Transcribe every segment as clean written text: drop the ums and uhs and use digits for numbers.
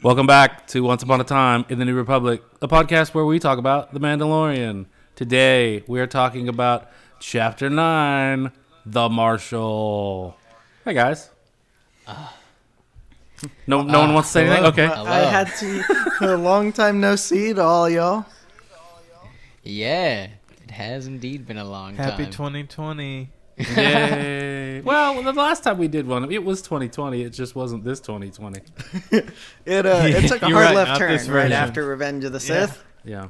Welcome back to Once Upon a Time in the New Republic, a podcast where we talk about the Mandalorian. Today, we are talking about Chapter 9, The Marshal. Hey, guys. No one wants to say anything? Okay. Hello. I had to, a long time no see to all y'all. Yeah, it has indeed been a long time. Happy 2020. Yay. Well, the last time we did one, it was 2020. It just wasn't this 2020. It took a hard right, left turn right version. after Revenge of the Sith. Yeah.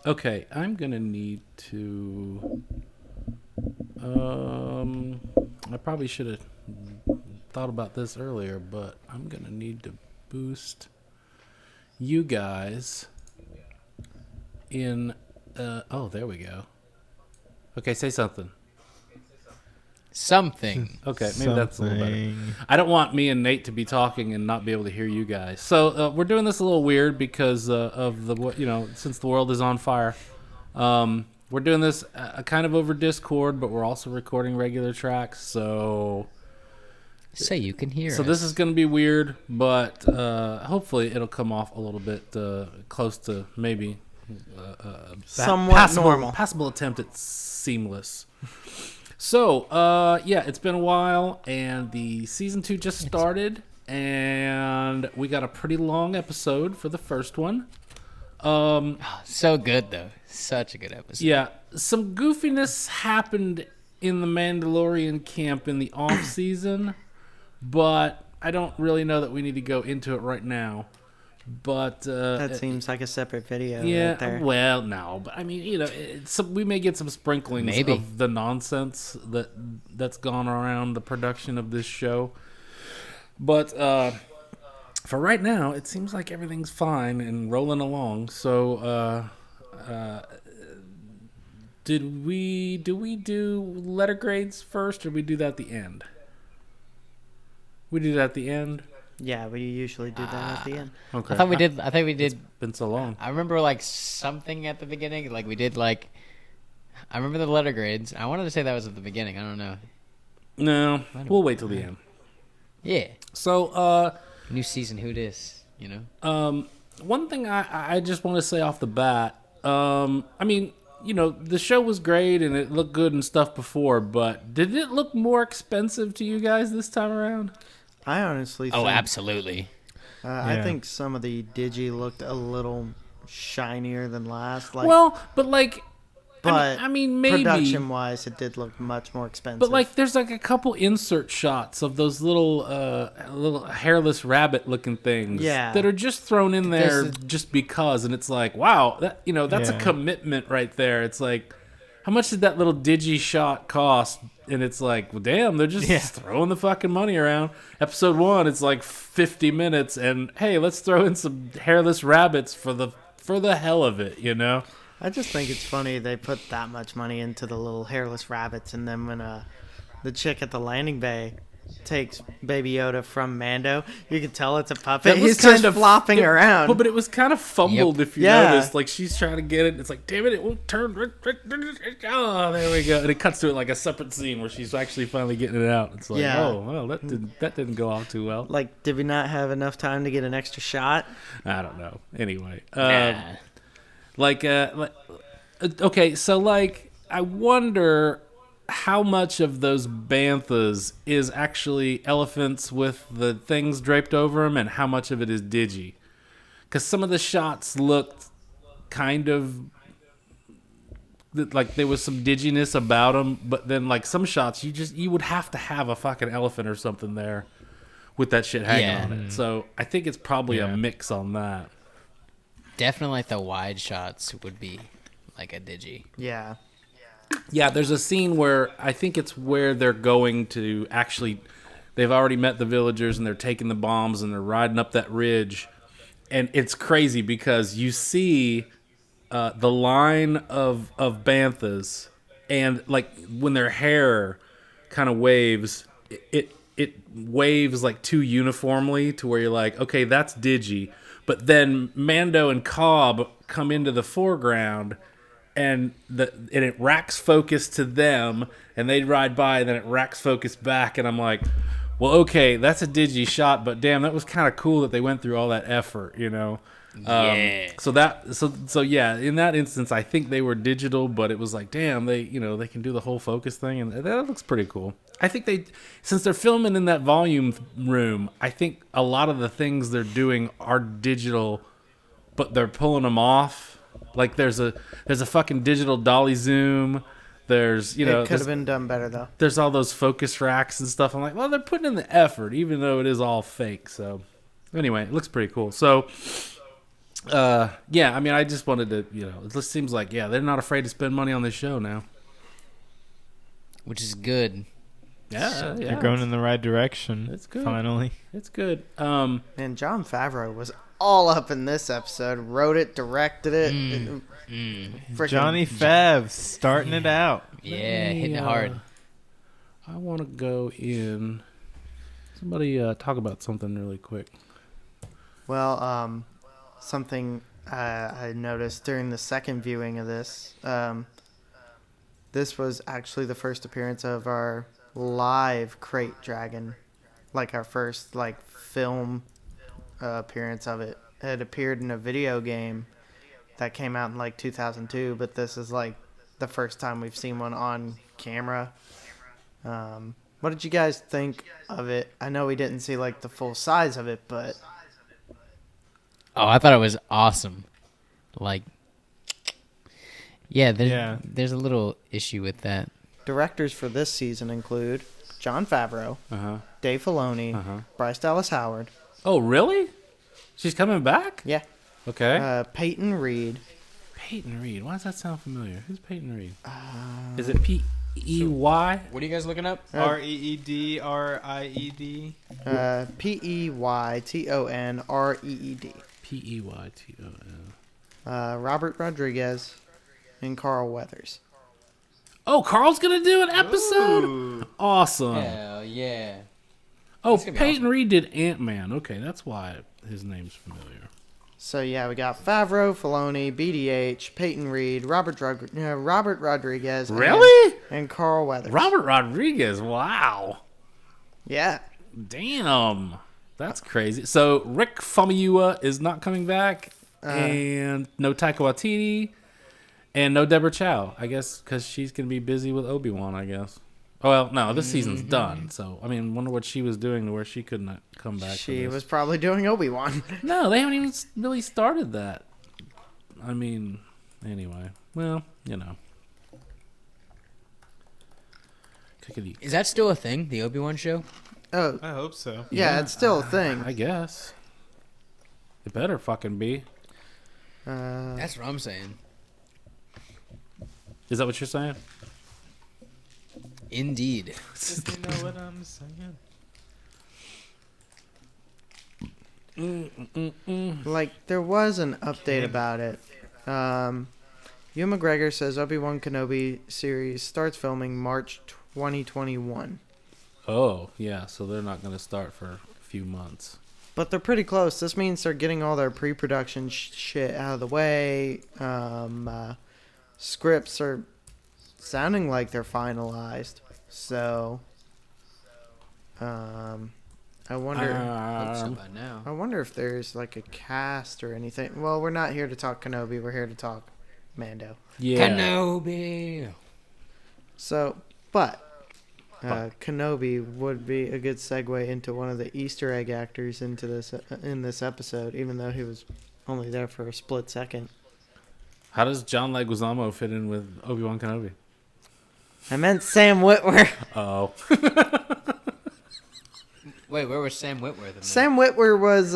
Okay, I'm going to need to... I probably should have thought about this earlier, but I'm going to need to boost you guys in... oh, there we go. Okay, say something. Something. Okay, maybe that's a little better. I don't want me and Nate to be talking and not be able to hear you guys. So we're doing this a little weird because of the since the world is on fire. We're doing this kind of over Discord, but we're also recording regular tracks. So you can hear. So us. this is going to be weird, but hopefully it'll come off a little bit close to maybe Somewhat normal. Passable attempt at seamless. So, it's been a while, and the season 2 just started, and we got a pretty long episode for the first one. So good, though. Such a good episode. Yeah, some goofiness happened in the Mandalorian camp in the off-season, but I don't really know that we need to go into it right now. But that seems like a separate video. Yeah, right there. Well, no, but I mean, we may get some sprinklings of the nonsense that's gone around the production of this show. But for right now, it seems like everything's fine and rolling along. So, did we do letter grades first, or we do that at the end? We did that at the end. Yeah, we usually do that at the end. Okay. I thought we did. It's been so long. I remember something at the beginning. We did I remember the letter grades. I wanted to say that was at the beginning. I don't know. No, we'll wait till the end. Yeah. So, new season. Who dis? You know. One thing I just want to say off the bat. I mean, the show was great and it looked good and stuff before, but did it look more expensive to you guys this time around? I honestly think... Oh, absolutely. I think some of the Digi looked a little shinier than last. I mean, maybe production-wise, it did look much more expensive. But there's a couple insert shots of those little hairless rabbit-looking things that are just thrown in there just because, and it's like, wow, that's a commitment right there. It's like, how much did that little Digi shot cost? And it's like, well, damn, they're just throwing the fucking money around. Episode 1, it's like 50 minutes, and hey, let's throw in some hairless rabbits for the hell of it, I just think it's funny they put that much money into the little hairless rabbits, and then when the chick at the landing bay takes Baby Yoda from Mando, you can tell it's a puppet. He's just flopping around. But it was kind of fumbled if you noticed. She's trying to get it. It's like, damn it won't turn. Oh, there we go. And it cuts to it like a separate scene where she's actually finally getting it out. It's like, oh, well, that didn't go off too well. Did we not have enough time to get an extra shot? I don't know. Anyway. Okay, so I wonder how much of those banthas is actually elephants with the things draped over them, and how much of it is Digi. Because some of the shots looked kind of like there was some Diginess about them, but then some shots you would have to have a fucking elephant or something there with that shit hanging on it. So I think it's probably a mix on that. Definitely the wide shots would be like a Digi. Yeah. Yeah, there's a scene where I think it's where they're going to actually, they've already met the villagers and they're taking the bombs and they're riding up that ridge. And it's crazy because you see the line of banthas, and when their hair kind of waves, it waves too uniformly to where you're like, okay, that's Digi. But then Mando and Cobb come into the foreground, and it racks focus to them, and they ride by, and then it racks focus back, and I'm like, well, okay, that's a digi shot, but damn, that was kind of cool that they went through all that effort, you know. Yeah. So yeah, in that instance, I think they were digital, but it was like, damn, they can do the whole focus thing, and that looks pretty cool. I think since they're filming in that volume room, I think a lot of the things they're doing are digital, but they're pulling them off. Like there's a fucking digital dolly zoom. There's It could have been done better though. there's all those focus racks and stuff. I'm like, well, they're putting in the effort, even though it is all fake. So anyway, it looks pretty cool. So. Yeah, I mean, I just wanted to, it just seems like, they're not afraid to spend money on this show now. Which is good. Yeah, They're going in the right direction. It's good. Finally. It's good. And Jon Favreau was all up in this episode. Wrote it, directed it. Frickin' Johnny Fav starting it out. Yeah, hitting it hard. I want to go in. Somebody talk about something really quick. Well, something I noticed during the second viewing of this. This was actually the first appearance of our live crate dragon, like our first film appearance of it. It had appeared in a video game that came out in 2002, but this is the first time we've seen one on camera. What did you guys think of it? I know we didn't see the full size of it, but Oh, I thought it was awesome. There's a little issue with that. directors for this season include Jon Favreau, Dave Filoni, Bryce Dallas Howard. Oh, really? She's coming back? Yeah. Okay. Peyton Reed. Peyton Reed. Why does that sound familiar? Who's Peyton Reed? Is it P-E-Y? What are you guys looking up? REED. Peytonreed. P-E-Y-T-O-N. Robert Rodriguez and Carl Weathers. Oh, Carl's going to do an episode? Ooh. Awesome. Hell yeah. Oh, That's gonna be Peyton awesome. Reed did Ant-Man. Okay, that's why his name's familiar. So yeah, we got Favreau, Filoni, BDH, Peyton Reed, Robert Rodriguez. Really? And Carl Weathers. Robert Rodriguez. Wow. Yeah. Damn. That's crazy. So Rick Famuyiwa is not coming back, and no Taika Waititi, and no Deborah Chow. I guess because she's gonna be busy with Obi-Wan. I guess. Oh, well, no, this season's done. So I mean, wonder what she was doing to where she couldn't come back. She for this. was probably doing Obi-Wan. No, they haven't even really started that. I mean, anyway. Well, Is that still a thing, the Obi-Wan show? Oh, I hope so. yeah, it's still a thing. I guess. It better fucking be. That's what I'm saying. Is that what you're saying? Indeed. If you know what I'm saying. There was an update about it. Ewan McGregor says Obi-Wan Kenobi series starts filming March 2021. Oh, yeah. So they're not going to start for a few months. But they're pretty close. This means they're getting all their pre-production shit out of the way. Scripts are sounding like they're finalized. So, I wonder. Hope so by now. I wonder if there's a cast or anything. Well, we're not here to talk Kenobi. We're here to talk Mando. Yeah. Kenobi. So, but Kenobi would be a good segue into one of the Easter egg actors into this in this episode, even though he was only there for a split second. How does John Leguizamo fit in with Obi-Wan Kenobi? I meant Sam Witwer. Oh. Wait, where was Sam Witwer? Sam Witwer was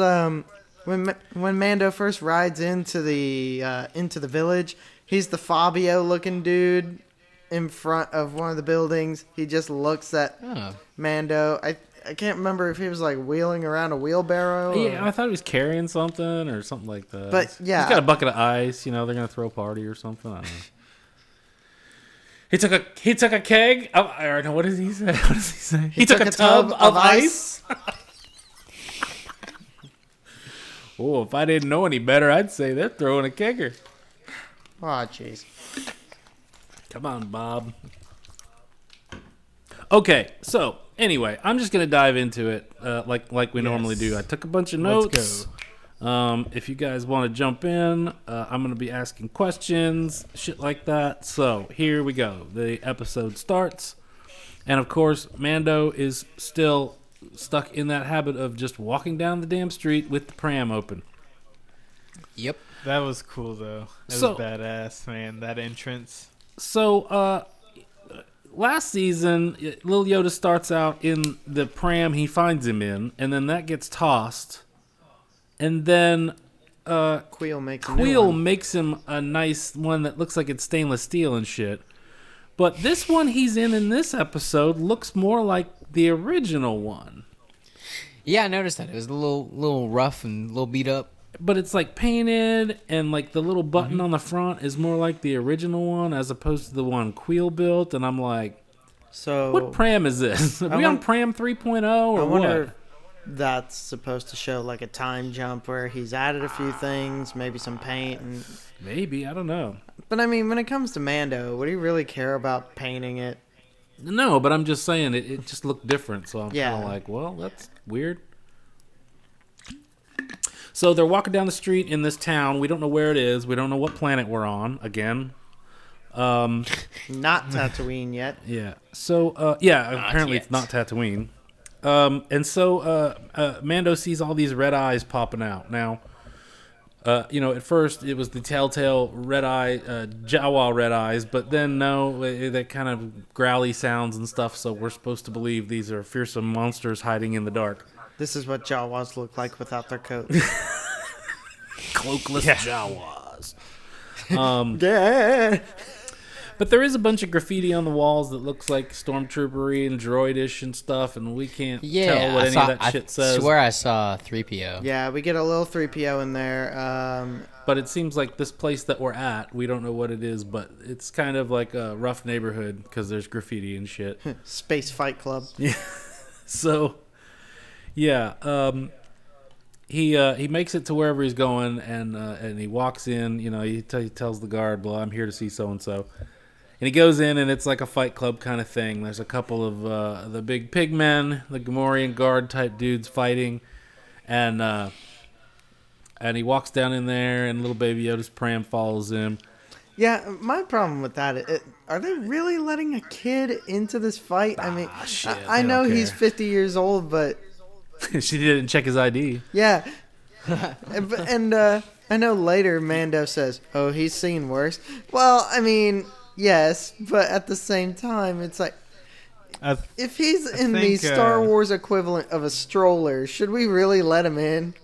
when Mando first rides into the village. He's the Fabio-looking dude in front of one of the buildings. He just looks at Mando. I can't remember if he was wheeling around a wheelbarrow. Yeah, I thought he was carrying something or something like that. But, yeah. He's got a bucket of ice. They're going to throw a party or something. I don't know. He took a keg. Or no, what does he say? What does he say? He took a tub of ice. Oh, if I didn't know any better, I'd say they're throwing a kegger. Oh, jeez. Come on, Bob. Okay, so anyway, I'm just gonna dive into it like we normally do. I took a bunch of notes. Let's go. If you guys want to jump in, I'm gonna be asking questions, shit like that. So here we go. The episode starts, and of course, Mando is still stuck in that habit of just walking down the damn street with the pram open. Yep. That was cool though. That So- was badass, man. That entrance. So, last season, Lil Yoda starts out in the pram he finds him in, and then that gets tossed. And then Queel makes a new Queel one. makes him a nice one that looks like it's stainless steel and shit. But this one he's in this episode looks more like the original one. Yeah, I noticed that. It was a little rough and a little beat up. But it's like painted, and like the little button on the front is more like the original one as opposed to the one Queel built. And I'm like, So what pram is this? Are we on pram 3.0 or I what? wonder if that's supposed to show like a time jump where he's added a few things, maybe some paint. Maybe, I don't know. But I mean, when it comes to Mando, would he really care about painting it? No, but I'm just saying it just looked different. So I'm kind Yeah. of like, well, that's weird. So they're walking down the street in this town. We don't know where it is. We don't know what planet we're on. Again. Not Tatooine yet. Yeah. So, apparently yet. it's not Tatooine. And so Mando sees all these red eyes popping out. Now, at first it was the telltale red eye, Jawa red eyes, but then no, that kind of growly sounds and stuff, so we're supposed to believe these are fearsome monsters hiding in the dark. This is what Jawas look like without their coats. Cloakless Jawas. Yeah. But there is a bunch of graffiti on the walls that looks like stormtroopery and droidish and stuff, and we can't tell what any of that shit says. I swear I saw 3PO. Yeah, we get a little 3PO in there. But it seems like this place that we're at, we don't know what it is, but it's kind of like a rough neighborhood because there's graffiti and shit. Space Fight Club. So, yeah, he makes it to wherever he's going, and he walks in. He tells the guard, "Well, I'm here to see so and so," and he goes in, and it's like a Fight Club kind of thing. There's a couple of the big pig men, the Gamorrean guard type dudes fighting, and he walks down in there, and little baby Yoda's pram follows him. Yeah, my problem with that, are they really letting a kid into this fight? I mean, shit, I they know don't he's care. 50 years old, but She didn't check his ID. yeah. and I know later Mando says, "Oh, he's seen worse." Well, I mean, yes, but at the same time, it's like, if he's in the think, Star Wars equivalent of a stroller, should we really let him in?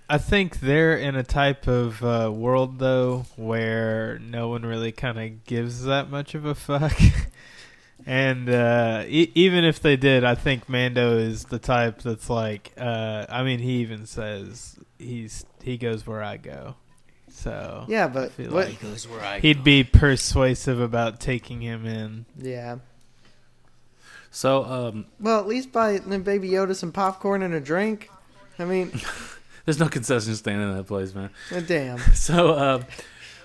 I think they're in a type of world though where no one really kind of gives that much of a fuck. And even if they did, I think Mando is the type that's like, he even says he goes where I go. So Yeah, I but feel what? like Goes where I he'd be persuasive about taking him in. Yeah. So, Well, at least buy Baby Yoda some popcorn and a drink. I mean, there's no concession stand in that place, man. damn. So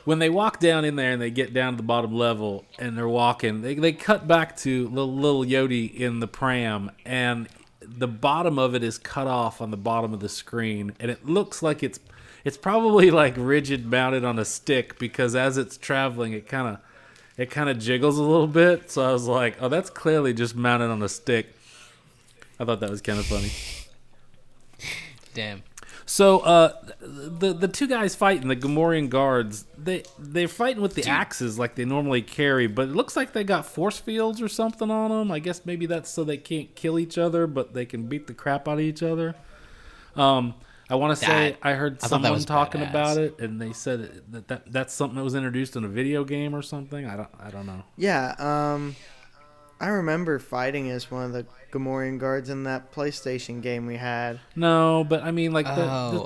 when they walk down in there and they get down to the bottom level and they're walking, they cut back to little Yodi in the pram, and the bottom of it is cut off on the bottom of the screen, and it looks like it's probably like rigid mounted on a stick, because as it's traveling it kind of jiggles a little bit. So I was like, oh, that's clearly just mounted on a stick. I thought that was kind of funny. Damn. So the two guys fighting, the Gamorrean guards, they're fighting with the axes like they normally carry, but it looks like they got force fields or something on them. I guess maybe that's so they can't kill each other, but they can beat the crap out of each other. I want to say I heard I thought that someone was talking badass. about it, and they said that's something that was introduced in a video game or something. I don't know. Yeah, I remember fighting as one of the Gamorrean guards in that PlayStation game we had. No, but I mean, like this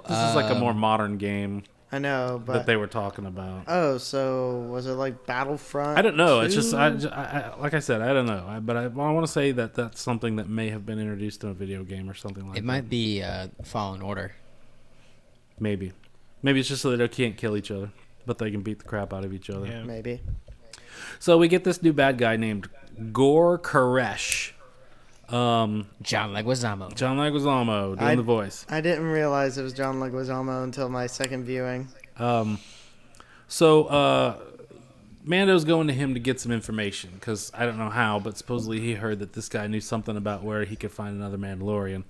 is like a more um, modern game I know, that but they were talking about. oh, so was it like Battlefront? I don't know. It's 2? just, like I said, I don't know. But I want to say that that's something that may have been introduced in a video game or something like that. It might be Fallen Order. Maybe it's just so that they can't kill each other, but they can beat the crap out of each other. Yeah. Maybe. So we get this new bad guy named Gore Koresh. John Leguizamo. John Leguizamo doing the voice. I didn't realize it was John Leguizamo until my second viewing. So Mando's going to him to get some information because I don't know how, but supposedly he heard that this guy knew something about where he could find another Mandalorian.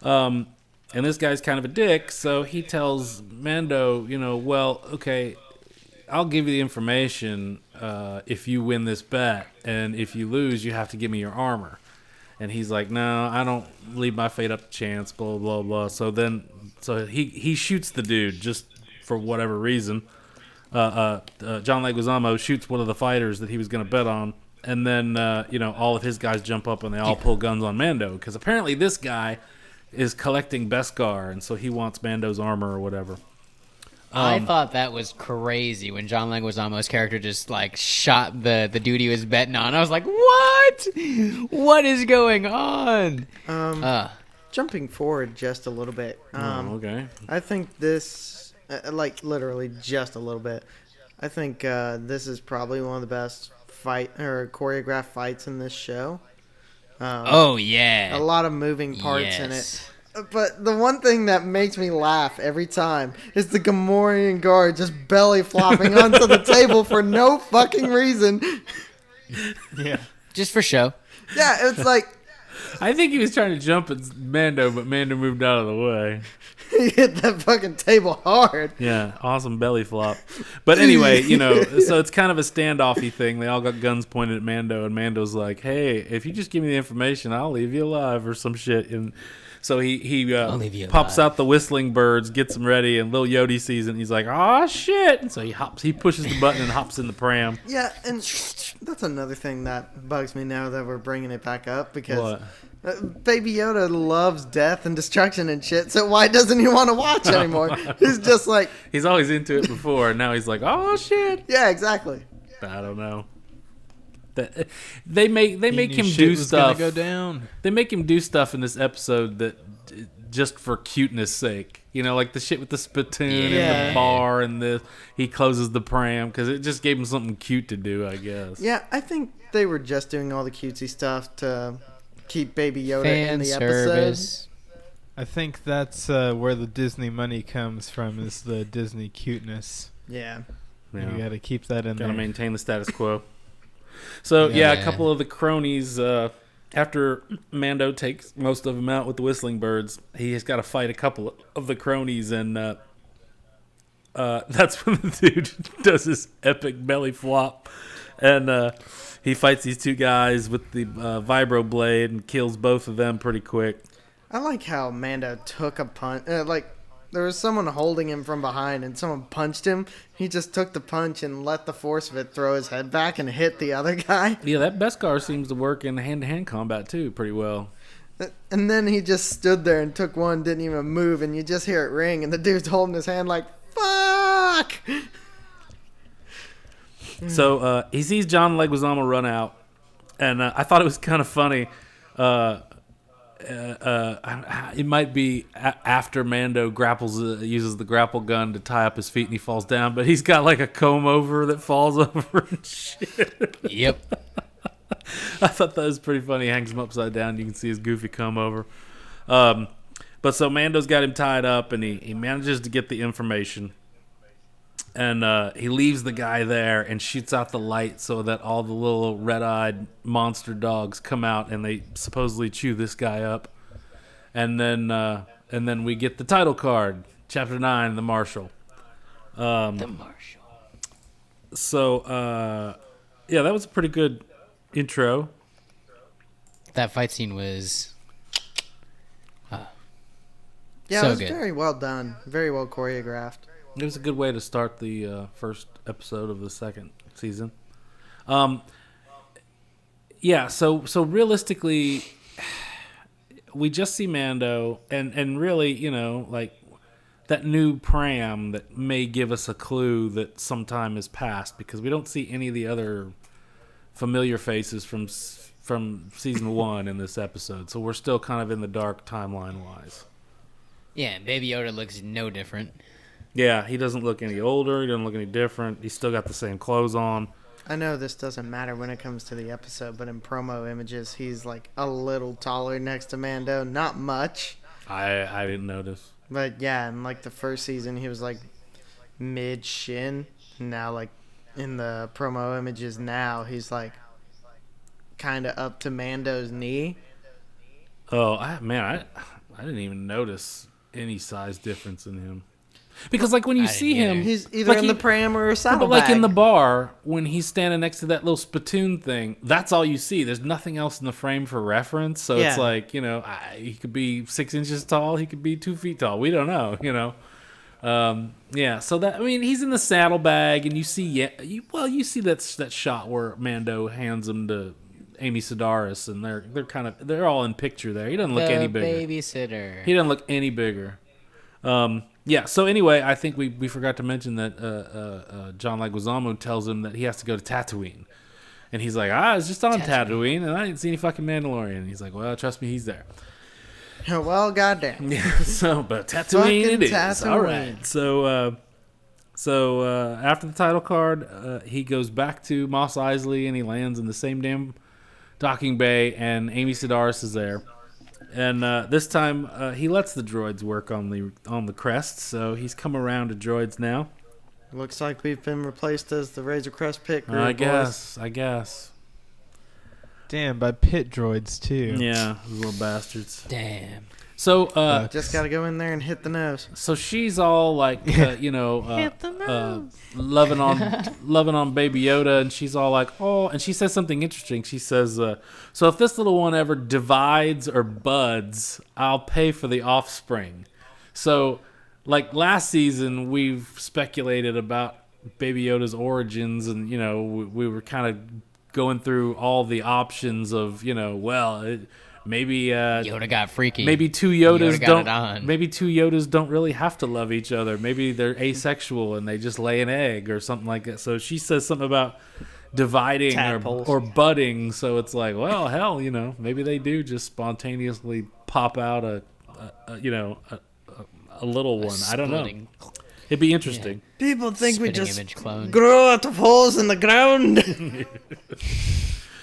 And this guy's kind of a dick, so he tells Mando, well, okay, I'll give you the information if you win this bet, and if you lose, you have to give me your armor. And he's like, no, I don't leave my fate up to chance, blah, blah, blah. So he shoots the dude just for whatever reason. John Leguizamo shoots one of the fighters that he was going to bet on, and then, all of his guys jump up and they all pull guns on Mando, because apparently this guy is collecting Beskar, and so he wants Mando's armor or whatever. I thought that was crazy when John Leguizamo's character just shot the dude he was betting on. I was like, what? What is going on? Jumping forward just a little bit. Okay. I think this, literally just a little bit. I think this is probably one of the best choreographed fights in this show. Oh yeah, a lot of moving parts in it. But the one thing that makes me laugh every time is the Gamorrean guard just belly flopping onto the table for no fucking reason. Yeah, just for show. Yeah, it's like I think he was trying to jump at Mando, but Mando moved out of the way. He hit that fucking table hard. Yeah, awesome belly flop. But anyway, so it's kind of a standoffy thing. They all got guns pointed at Mando, and Mando's like, hey, if you just give me the information, I'll leave you alive or some shit. And so he pops out the whistling birds, gets them ready, and Lil Yodi sees it, and he's like, oh, shit. And so he pushes the button and hops in the pram. Yeah, and that's another thing that bugs me now that we're bringing it back up, because Baby Yoda loves death and destruction and shit, so why doesn't he want to watch anymore? He's just like... He's always into it before, and now he's like, oh, shit. Yeah, exactly. I don't know. They make him do stuff. Go down. They make him do stuff in this episode that just for cuteness sake. Like the shit with the spittoon and the bar and he closes the pram because it just gave him something cute to do, I guess. Yeah, I think they were just doing all the cutesy stuff to keep Baby Yoda Fan in the service. episode. I think that's where the Disney money comes from, is the Disney cuteness. Yeah. You got to keep that in there. Got to maintain the status quo. So, a couple of the cronies, after Mando takes most of them out with the whistling birds, he has got to fight a couple of the cronies, and that's when the dude does this epic belly flop, and he fights these two guys with the vibro blade and kills both of them pretty quick. I like how Mando took a punch. There was someone holding him from behind, and someone punched him. He just took the punch and let the force of it throw his head back and hit the other guy. Yeah, that Beskar seems to work in hand-to-hand combat, too, pretty well. And then he just stood there and took one, didn't even move, and you just hear it ring, and the dude's holding his hand like, fuck! So he sees John Leguizamo run out, and I thought it was kind of funny. It might be after Mando uses the grapple gun to tie up his feet and he falls down, but he's got like a comb over that falls over and shit. Yep. I thought that was pretty funny. He hangs him upside down. You can see his goofy comb over. But so Mando's got him tied up, and he manages to get the information. And he leaves the guy there and shoots out the light so that all the little red-eyed monster dogs come out and they supposedly chew this guy up. And then we get the title card, Chapter 9, The Marshal. The Marshal. So, that was a pretty good intro. That fight scene was... Yeah, so it was good. very well done. Very well choreographed. It was a good way to start the first episode of the second season. So realistically, we just see Mando, and really, that new pram that may give us a clue that some time has passed, because we don't see any of the other familiar faces from season 1 in this episode. So we're still kind of in the dark timeline-wise. Yeah, and Baby Yoda looks no different. Yeah, he doesn't look any older. He doesn't look any different. He's still got the same clothes on. I know this doesn't matter when it comes to the episode, but in promo images, he's like a little taller next to Mando. Not much. I didn't notice. But yeah, in like the first season, he was like mid shin. Now, like in the promo images now, he's like kind of up to Mando's knee. Oh, I didn't even notice any size difference in him. Because, like, when you see him... He's either like in the pram or a saddlebag. But, like, in the bar, when he's standing next to that little spittoon thing, that's all you see. There's nothing else in the frame for reference. So it's like, you know, he could be 6 inches tall. He could be 2 feet tall. We don't know, you know. Yeah, so that... I mean, he's in the saddlebag, and you see... you see that shot where Mando hands him to Amy Sedaris, and they're all in picture there. He doesn't look any bigger. Babysitter. He doesn't look any bigger. Yeah, so anyway, I think we forgot to mention that John Leguizamo tells him that he has to go to Tatooine. And he's like, I was just on Tatooine, and I didn't see any fucking Mandalorian. And he's like, well, trust me, he's there. Well, goddamn. Yeah, but Tatooine it is. Tatooine. All right. So after the title card, he goes back to Mos Eisley, and he lands in the same damn docking bay, and Amy Sedaris is there. And this time, he lets the droids work on the crest, so he's come around to droids now. Looks like we've been replaced as the RazorCrestPitCrew. I guess. Damn, by pit droids too. Yeah, those little bastards. Damn. So, just gotta go in there and hit the nose. so she's all like, loving on Baby Yoda, and she's all like, oh, and she says something interesting. She says, so if this little one ever divides or buds, I'll pay for the offspring. So, like last season, we've speculated about Baby Yoda's origins, and we were kind of going through all the options of, maybe Yoda got freaky. Maybe two Yodas Yoda got don't. it on. Maybe two Yodas don't really have to love each other. Maybe they're asexual and they just lay an egg or something like that. So she says something about dividing or budding. So it's like, well, hell, maybe they do just spontaneously pop out a little one. I don't know. It'd be interesting. Yeah. People think we just clone. grow out of holes in the ground.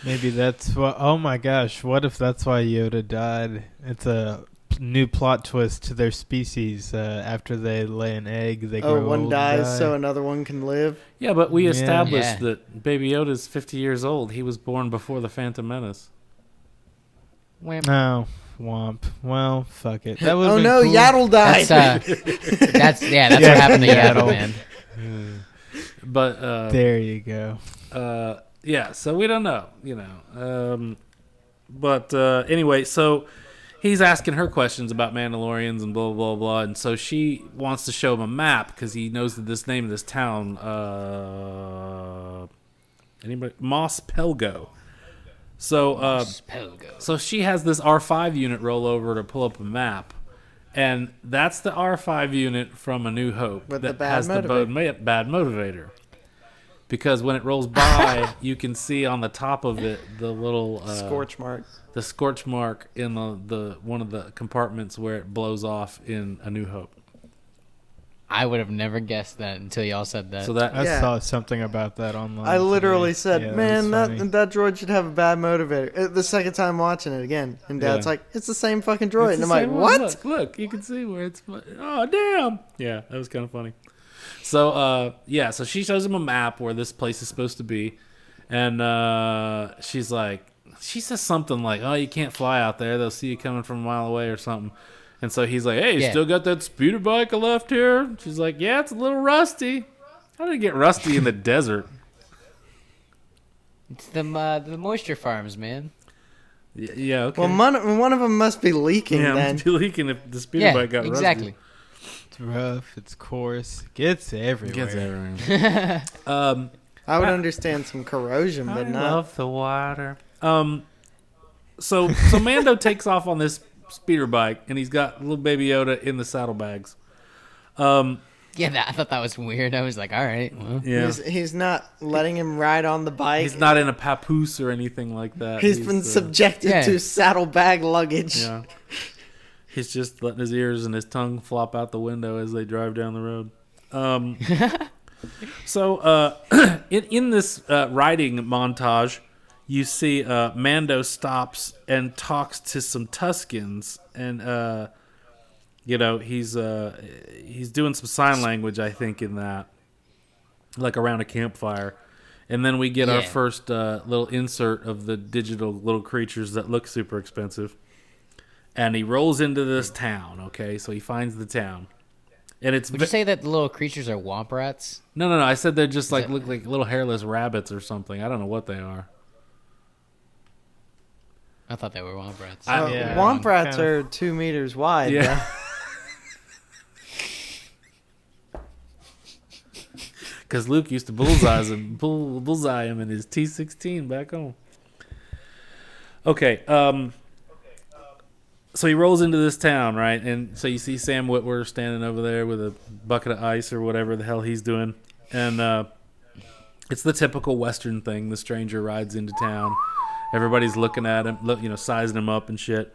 Maybe that's what. Oh my gosh! What if that's why Yoda died? It's a new plot twist to their species. After they lay an egg, they grow one old dies so another one can live. Yeah, but we established that Baby Yoda's 50 years old. He was born before the Phantom Menace. Oh, womp. Well, fuck it. That oh been no, cool. Yaddle died. That's what happened to Yaddle, man. But there you go. Yeah, so we don't know, But anyway, so he's asking her questions about Mandalorians and blah, blah, blah. And so she wants to show him a map because he knows that this name of this town, Mos Pelgo. So, so she has this R5 unit roll over to pull up a map. And that's the R5 unit from A New Hope with that the has the bad motivator. Because when it rolls by, you can see on the top of it the little scorch mark. The scorch mark in the one of the compartments where it blows off in A New Hope. I would have never guessed that until y'all said that. So that I saw something about that online. I literally today. said, "Man, that droid should have a bad motivator." The second time watching it again, and Dad's like, "It's the same fucking droid," and I'm like, "What?" Look, you can see where it's. Oh, damn! Yeah, that was kind of funny. So, so she shows him a map where this place is supposed to be. And she says something like, oh, you can't fly out there. They'll see you coming from a mile away or something. And so he's like, hey, you still got that speeder bike I left here? She's like, yeah, it's a little rusty. How did it get rusty in the desert? It's the moisture farms, man. Yeah, okay. Well, one of them must be leaking then. It must be leaking if the speeder bike got exactly. rusty. It's rough. It's coarse. Gets everywhere. I would understand some corrosion, but not. I love the water. So Mando takes off on this speeder bike, and he's got little Baby Yoda in the saddlebags. I thought that was weird. I was like, all right. Well. Yeah. He's not letting him ride on the bike. He's not in a papoose or anything like that. He's been subjected to saddlebag luggage. Yeah. He's just letting his ears and his tongue flop out the window as they drive down the road. So in this riding montage, you see Mando stops and talks to some Tuscans, and he's doing some sign language, I think, in that, like around a campfire. And then we get our first little insert of the digital little creatures that look super expensive. And he rolls into this town, okay? So he finds the town. And it's Would you say that the little creatures are womp rats? No. I said they're just look like little hairless rabbits or something. I don't know what they are. I thought they were womp rats. Womp rats are 2 meters wide. Yeah. Because Luke used to bullseye him in his T-16 back home. Okay, so he rolls into this town, right? And so you see Sam Witwer standing over there with a bucket of ice or whatever the hell he's doing. And it's the typical Western thing. The stranger rides into town. Everybody's looking at him, sizing him up and shit.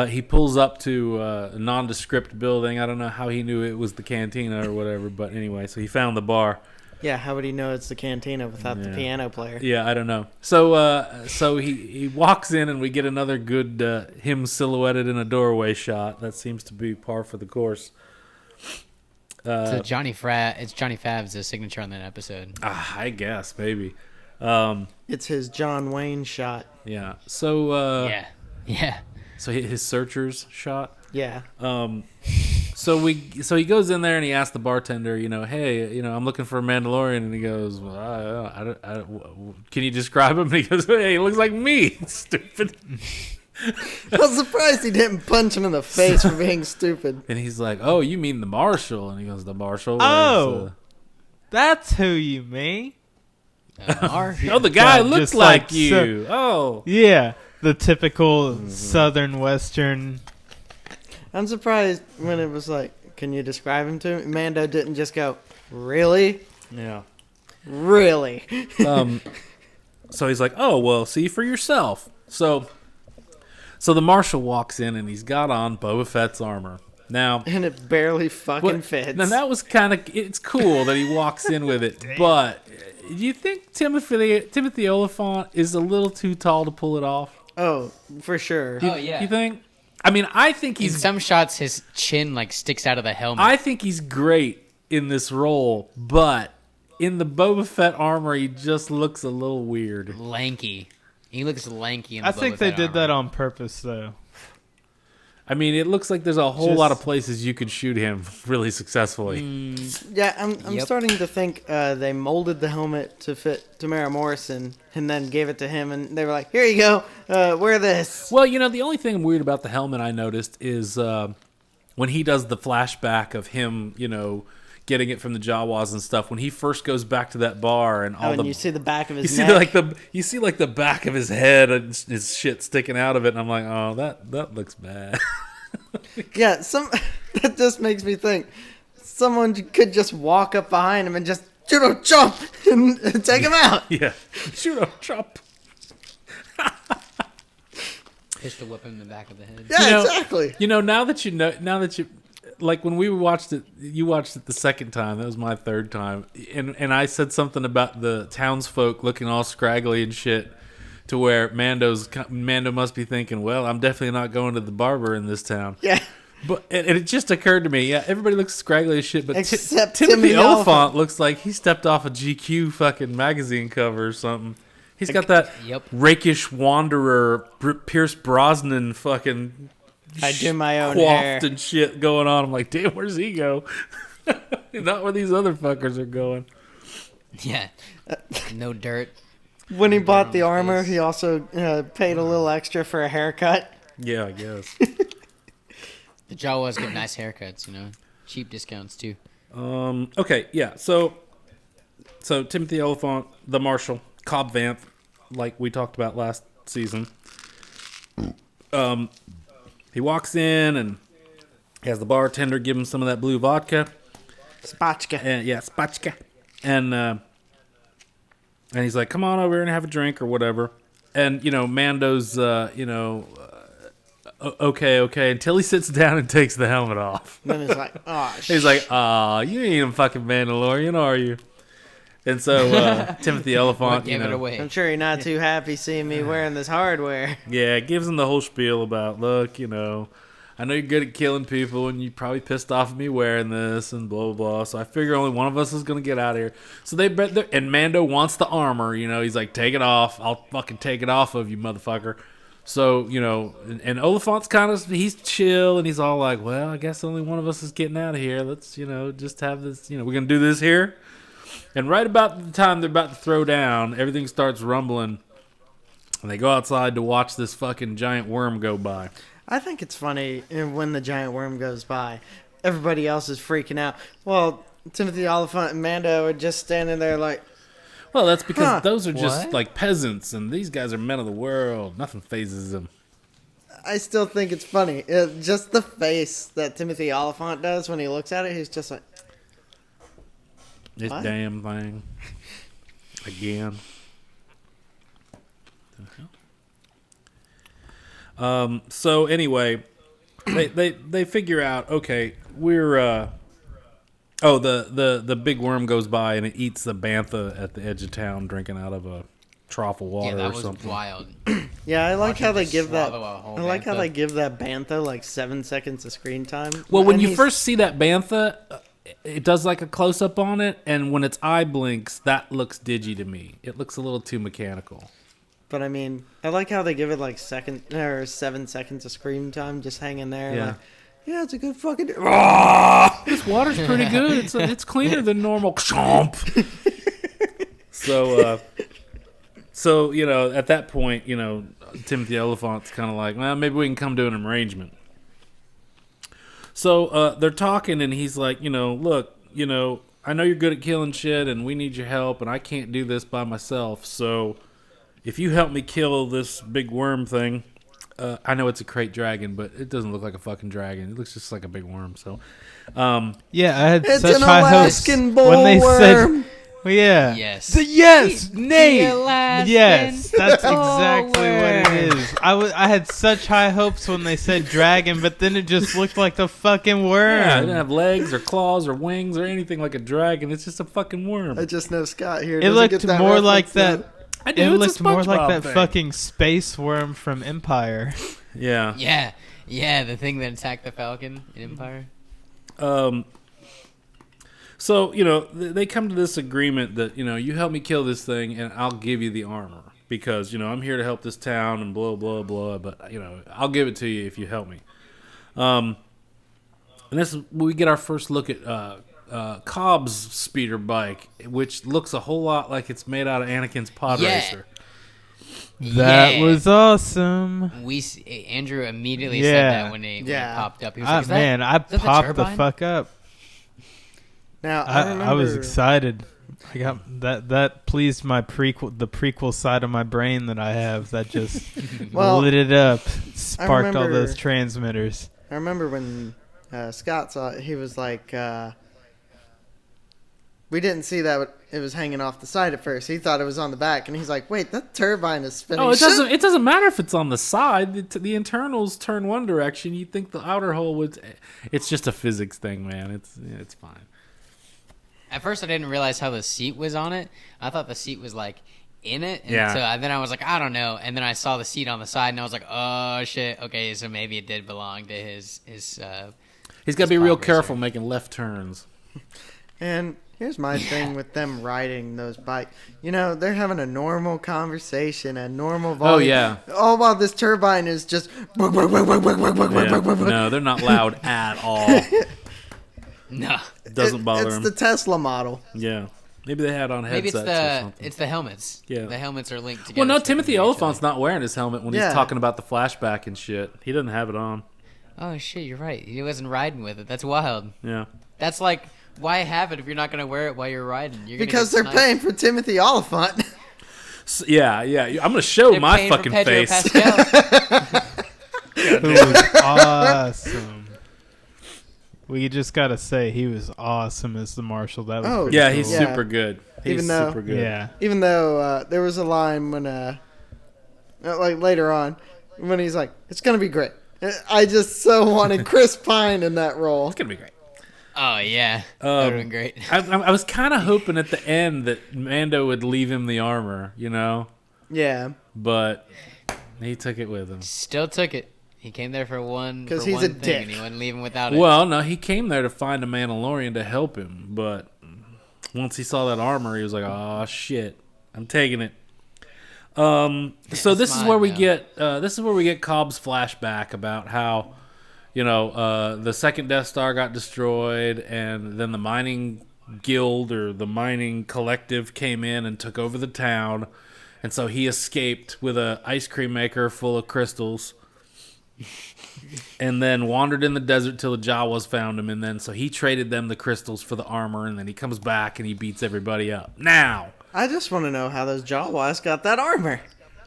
He pulls up to a nondescript building. I don't know how he knew it was the cantina or whatever, but anyway, so he found the bar. Yeah, how would he know it's the cantina without the piano player? Yeah, I don't know. So he walks in, and we get another good him silhouetted in a doorway shot. That seems to be par for the course. It's Johnny Fav's signature on that episode. I guess, maybe. It's his John Wayne shot. Yeah. So Yeah. So his searchers shot. Yeah. So he goes in there and he asks the bartender, hey, I'm looking for a Mandalorian, and he goes, well, I don't, can you describe him? And he goes, hey, he looks like me, stupid. I'm surprised he didn't punch him in the face for being stupid. And he's like, oh, you mean the marshal? And he goes, the marshal? Oh, that's who you mean. Oh, the guy looks like you. Oh. Yeah, the typical Southern Western. I'm surprised when it was like, can you describe him to me? Mando didn't just go, really? Yeah. Really? So he's like, oh, well, see for yourself. So the marshal walks in, and he's got on Boba Fett's armor. Now, and it barely fucking fits. Now, that was it's cool that he walks in with it, but do you think Timothy Oliphant is a little too tall to pull it off? Oh, for sure. Yeah. You think? I mean, I think in some shots his chin sticks out of the helmet. I think he's great in this role, but in the Boba Fett armor, he just looks a little weird. Lanky. He looks lanky in the I think Boba they Fett did armor. that on purpose, though. I mean, it looks like there's a whole lot of places you could shoot him really successfully. Yeah, I'm starting to think they molded the helmet to fit Tamara Morrison and then gave it to him, and they were like, here you go, wear this. Well, the only thing weird about the helmet I noticed is when he does the flashback of him, getting it from the Jawas and stuff. When he first goes back to that bar and all and you see the back of his you neck. see the back of his head and his shit sticking out of it, and I'm like, oh, that looks bad. Yeah, that just makes me think someone could just walk up behind him and just jump and take him out. Yeah, jump. Pistol whip him in the back of the head. Yeah, exactly. Now that you like when we watched it, you watched it the second time. That was my third time, and I said something about the townsfolk looking all scraggly and shit, to where Mando must be thinking, well, I'm definitely not going to the barber in this town. Yeah. But and it just occurred to me, yeah, everybody looks scraggly as shit, but except Timothy Oliphant looks like he stepped off a GQ fucking magazine cover or something. He's got that rakish wanderer Pierce Brosnan fucking I do my own coiffed hair and shit going on. I'm like, damn, where's he go? Not where these other fuckers are going. Yeah. No dirt. When he bought the armor, he also paid a little extra for a haircut. Yeah, I guess. The Jawas give nice haircuts, cheap discounts too. Okay, yeah. So Timothy Oliphant, the Marshal, Cobb Vanth, like we talked about last season. He walks in and has the bartender give him some of that blue vodka. Spotchka. Spotchka. And he's like, come on over here and have a drink or whatever. And, Mando's, Okay, until he sits down and takes the helmet off. And then he's like, oh, He's like, you ain't even fucking Mandalorian, are you? And so Timothy Oliphant, Give it away. I'm sure you're not too happy seeing me wearing this hardware. Yeah, gives him the whole spiel about, look, I know you're good at killing people, and you probably pissed off at me wearing this, and blah, blah, blah. So I figure only one of us is going to get out of here. So and Mando wants the armor, he's like, take it off. I'll fucking take it off of you, motherfucker. So, and Oliphant's he's chill, and he's all like, well, I guess only one of us is getting out of here. Let's, just have this, we're going to do this here. And right about the time they're about to throw down, everything starts rumbling, and they go outside to watch this fucking giant worm go by. I think it's funny when the giant worm goes by, everybody else is freaking out. Well, Timothy Oliphant and Mando are just standing there like... Well, that's because those are just like peasants, and these guys are men of the world. Nothing phases them. I still think it's funny. Just the face that Timothy Oliphant does when he looks at it, he's just like... This damn thing. Again. So anyway, they figure out, okay, we're the big worm goes by and it eats the bantha at the edge of town drinking out of a trough of water or something. Wild. Yeah, I like how they give that. I like how they give that bantha like 7 seconds of screen time. Well, when you first see that bantha, it does like a close up on it, and when its eye blinks, that looks digi to me. It looks a little too mechanical. But I mean, I like how they give it like 7 seconds of screen time, just hanging there. Yeah. Like, yeah, it's a good fucking. This water's pretty good. It's cleaner than normal. So at that point, Timothy Oliphant's kind of like, well, maybe we can come to an arrangement. So they're talking, and he's like, look, I know you're good at killing shit, and we need your help, and I can't do this by myself. So if you help me kill this big worm thing, I know it's a crate dragon, but it doesn't look like a fucking dragon. It looks just like a big worm. So, yeah, I had it's such an high hopes Alaskan when they bullworm. said, well, yeah, Yes, Nate, Alaskan yes, that's exactly bullworm. what it is. I had such high hopes when they said dragon, but then it just looked like the fucking worm. yeah, it didn't have legs or claws or wings or anything like a dragon. It's just a fucking worm. I just know Scott here. It looked more like that. I do. It It's looked a more like SpongeBob that thing. fucking space worm from Empire. Yeah. Yeah, the thing that attacked the Falcon in Empire. So, they come to this agreement that, you help me kill this thing and I'll give you the armor because, I'm here to help this town and blah, blah, blah. But, I'll give it to you if you help me. And we get our first look at Cobb's speeder bike, which looks a whole lot like it's made out of Anakin's pod racer. That was awesome. Andrew immediately said that when it popped up. He was like, I popped the turbine? fuck up. Now I was excited. I got that pleased the prequel side of my brain that I have that just lit it up, sparked all those transmitters. I remember when Scott saw it, he was like, we didn't see that it was hanging off the side at first. He thought it was on the back, and he's like, wait, that turbine is spinning. Oh, it doesn't matter if it's on the side. The internals turn one direction. You think the outer hole would... It's just a physics thing, man. It's fine. At first, I didn't realize how the seat was on it. I thought the seat was like in it. And Yeah. So then I was like, I don't know. And then I saw the seat on the side, and I was like, oh shit. Okay, so maybe it did belong to his. He's got to be real careful making left turns. And here's my thing with them riding those bikes. They're having a normal conversation, a normal volume. Oh, yeah. All while this turbine is just... Yeah. No, they're not loud at all. No. It doesn't bother them. It's the Tesla model. Yeah. Maybe they had on Maybe headsets or something. it's the helmets. Yeah. The helmets are linked together. Well, no, so they Timothy can Oliphant's actually- not wearing his helmet when he's talking about the flashback and shit. He doesn't have it on. Oh shit, you're right. He wasn't riding with it. That's wild. Yeah. That's like, why have it if you're not going to wear it while you're riding? You're Because they're paying for Timothy Oliphant. So, yeah. I'm going to show They're my paying for fucking Pedro face. Pascal. It was awesome. We just gotta say he was awesome as the marshal. That was pretty Yeah, cool. he's super good. He's super good. Yeah. Even though there was a line when, like later on, when he's like, it's going to be great. I just so wanted Chris Pine in that role. It's gonna be great. Oh yeah, that would have been great. I was kind of hoping at the end that Mando would leave him the armor, you know, Yeah, but he took it with him. Still took it. He came there for one. because for he's one a thing, dick. and he wouldn't leave him without it. Well, no, he came there to find a Mandalorian to help him, but once he saw that armor, he was like, "Oh shit, I'm taking it." So this is where we get Cobb's flashback about how, you know, the second Death Star got destroyed, and then the mining guild or the mining collective came in and took over the town, and so he escaped with a ice cream maker full of crystals. And then wandered in the desert till the Jawas found him, and then so he traded them the crystals for the armor, and then he comes back and he beats everybody up. Now, I just want to know how those Jawas got that armor.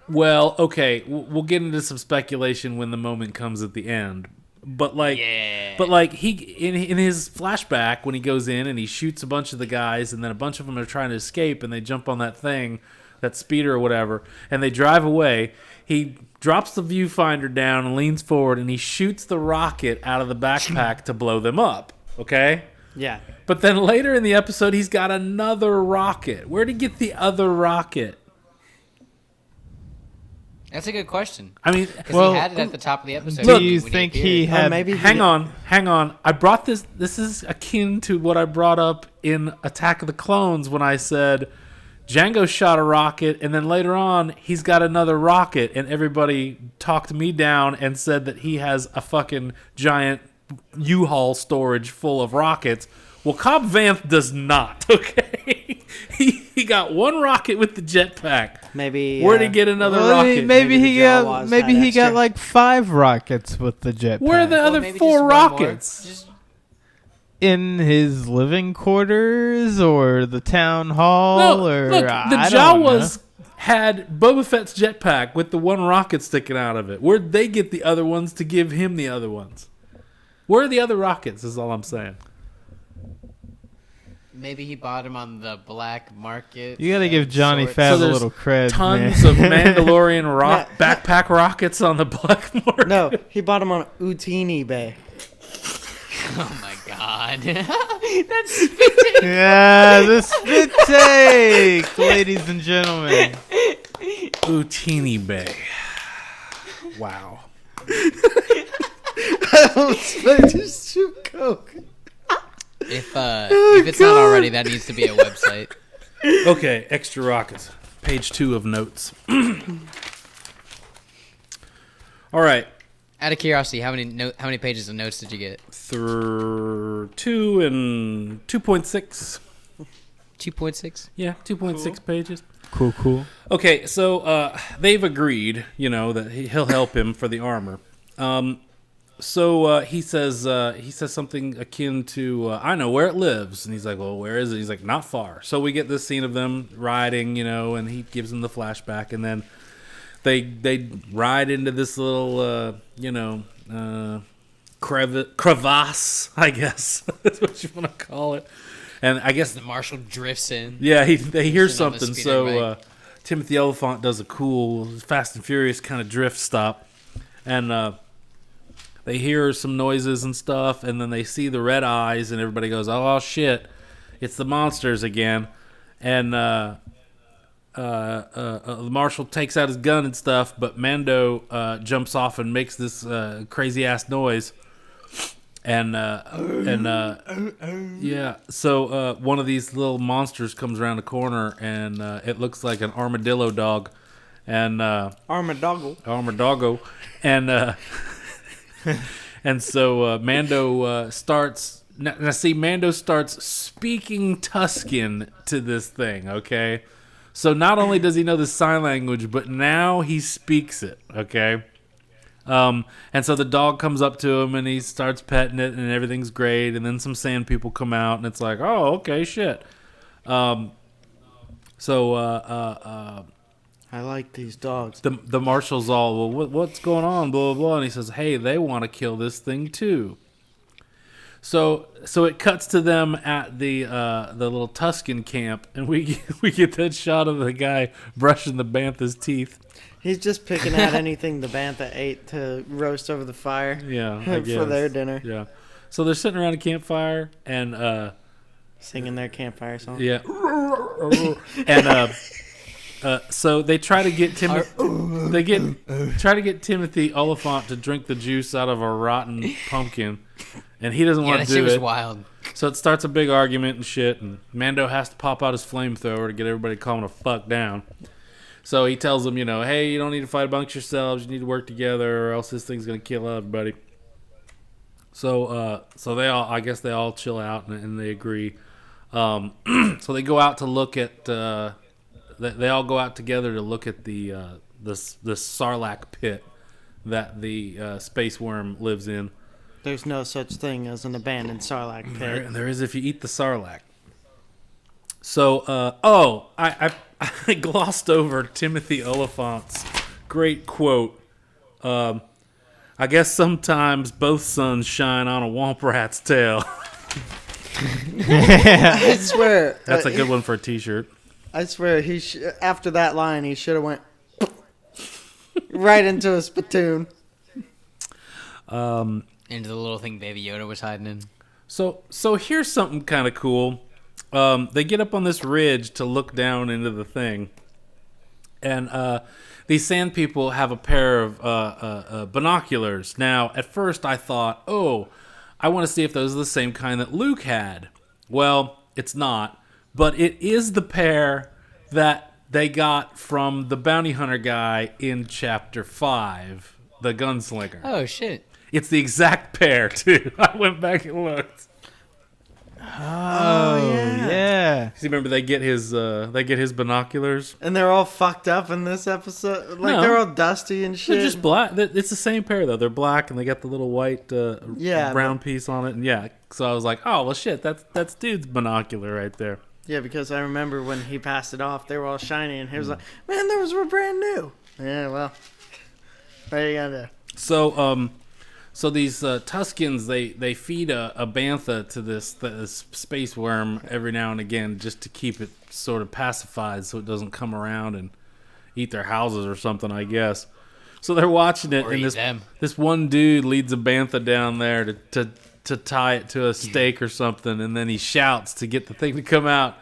well, okay, we'll get into some speculation when the moment comes at the end. But like, he in his flashback when he goes in and he shoots a bunch of the guys, and then a bunch of them are trying to escape, and they jump on that thing, that speeder or whatever, and they drive away. He drops the viewfinder down and leans forward, and he shoots the rocket out of the backpack to blow them up. Okay? Yeah. But then later in the episode, he's got another rocket. Where'd he get the other rocket? That's a good question. I mean, Because Well, he had it at the top of the episode. Do when you he think appeared. he had? maybe hang on. I brought this. This is akin to what I brought up in Attack of the Clones when I said Django shot a rocket, and then later on he's got another rocket, and everybody talked me down and said that he has a fucking giant U-Haul storage full of rockets. Well, Cobb Vanth does not. Okay, he got one rocket with the jetpack. Maybe. Where'd he get another Well, rocket? maybe Maybe he the got Jawas maybe had he got extra. like 5 rockets with the jetpack. Where are the Well, other maybe 4 just one more. rockets? Just- In his living quarters or the town hall No, or look, the I don't know. Jawas had Boba Fett's jetpack with the one rocket sticking out of it. Where'd they get the other ones to give him the other ones? Where are the other rockets is all I'm saying. Maybe he bought him on the black market. You gotta give Johnny Sorts. Faz So a there's little credit, Tons man. of Mandalorian rock No, backpack rockets on the black market. No, he bought him on Utini Bay. Oh my god. That's spit Yeah, the spit take, ladies and gentlemen. Utini Bay. Wow. I almost made you shoot coke. If it's not already, that needs to be a website. Okay, extra rockets. Page 2 of notes. All right. Out of curiosity, how many pages of notes did you get? 2 and 2.6. 2.6. Yeah, 2.6 pages. Cool. Okay, so they've agreed, you know, that he'll help him for the armor. So he says something akin to, I know where it lives. And he's like, well, where is it? He's like, not far. So we get this scene of them riding, you know, and he gives them the flashback. And then they ride into this little, crevasse, I guess. That's what you want to call it. And I guess The marshal drifts in. yeah, they hear Drifting on the something. speeder So Timothy Oliphant does a cool Fast and Furious kind of drift stop, and they hear some noises and stuff, and then they see the red eyes, and everybody goes, "Oh shit, it's the monsters again!" And the marshal takes out his gun and stuff, but Mando jumps off and makes this crazy ass noise. And yeah, so one of these little monsters comes around the corner, and it looks like an armadillo dog, and armadillo, and and so Mando starts. Now see, Mando starts speaking Tuscan to this thing. Okay, so not only does he know the sign language, but now he speaks it. Okay. And so the dog comes up to him and he starts petting it and everything's great. And then some sand people come out and it's like, oh, okay, shit. I like these dogs. The marshal's all, well, what's going on? Blah, blah, blah. And he says, hey, they want to kill this thing too. So it cuts to them at the little Tuscan camp, and we get that shot of the guy brushing the bantha's teeth. He's just picking at anything the bantha ate to roast over the fire. Yeah, I for guess. their dinner. Yeah. So they're sitting around a campfire and Singing their campfire song. yeah, and so they try to get try to get Timothy Oliphant to drink the juice out of a rotten pumpkin, and he doesn't Yeah, want that to shit do was it. wild. So it starts a big argument and shit, and Mando has to pop out his flamethrower to get everybody to calm the fuck down. So he tells them, hey, you don't need to fight amongst yourselves. You need to work together, or else this thing's gonna kill everybody. So they all, I guess, they all chill out and they agree. So they go out to look at. They all go out together to look at the Sarlacc pit that the space worm lives in. There's no such thing as an abandoned Sarlacc pit. There is if you eat the Sarlacc. So, I glossed over Timothy Oliphant's great quote. I guess sometimes both suns shine on a womp rat's tail. I swear. That's a good one for a T-shirt. I swear, after that line, he should have went right into a spittoon. Into the little thing Baby Yoda was hiding in. So here's something kind of cool. They get up on this ridge to look down into the thing, and these sand people have a pair of binoculars. Now, at first, I thought, I want to see if those are the same kind that Luke had. Well, it's not, but it is the pair that they got from the bounty hunter guy in Chapter 5, the gunslinger. Oh, shit. It's the exact pair, too. I went back and looked. Oh, yeah. See, remember they get his binoculars. And they're all fucked up in this episode. Like, No. they're all dusty and shit. They're just black. It's the same pair though. They're black and they got the little white brown piece on it. And yeah, so I was like, oh well, shit. That's dude's binocular right there. Yeah, because I remember when he passed it off, they were all shiny, and he was like, "Man, those were brand new." Yeah, well, what are you gonna do? So these Tuscans, they feed a bantha to this space worm every now and again just to keep it sort of pacified so it doesn't come around and eat their houses or something, I guess. So they're watching it, Or and eat them. this one dude leads a bantha down there to tie it to a stake or something, and then he shouts to get the thing to come out.